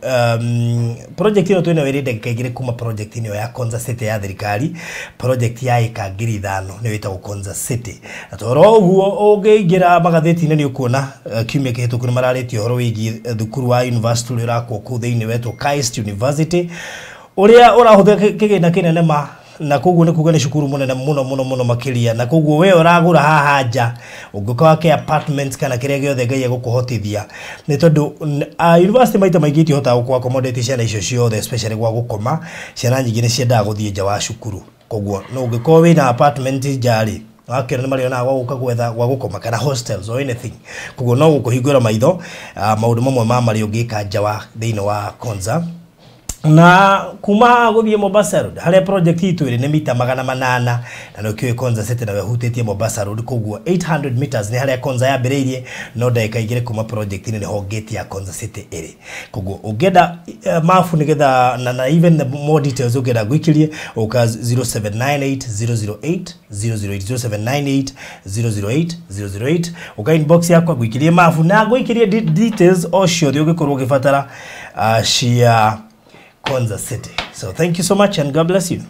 project ino twina wiri ndagika 2 kuma project ino ya Konza City ya thirikari project ya eka 5,000 ni witagwo Konza City atoro uguo ungiingira magatheti-ini ni ukuona kiumia kihituku ni mararetio horo wigi thukuru wa university uri rakwo ku thiini wetu KAIST University uria urahutha kigina kinene ma na koguo ni kuga ni shukuru munene muno makiria na koguo we uragura haha nja unguka wake apartments kana kiria giothe Ngai gukuhotithia ni tondu university maita maingi tihota gukwa accommodate ciana icio ciothe especially gwa gukoma ciana nyingi ni ciendaga guthie nja wa shukuru koguo no ungikorwo wina apartment njari wakira ni mariona gwa guka gwetha gwa gukoma kana hostels or anything koguo no gukuhingura maitho maundu mamwe ma mari ungika nja wa thiini wa Konza na kuma guthie Mombasa Road haria project itu iri ni mita 800 na no kiwe Konza City na wehutĩtie Mombasa Road koguo 800 meters ni haria Konza yambĩrĩirie no ndagĩka 2 kuma project ni ho gate ya Konza City iri koguo ungenda mafu nigetha na even the more details ungenda gwikirie uka 0798 008 008 uka inbox yakwa gwikirie mafu na gwikirie details o ciothe ungikorwo ugibatara cia Konza City. So thank you so much and God bless you.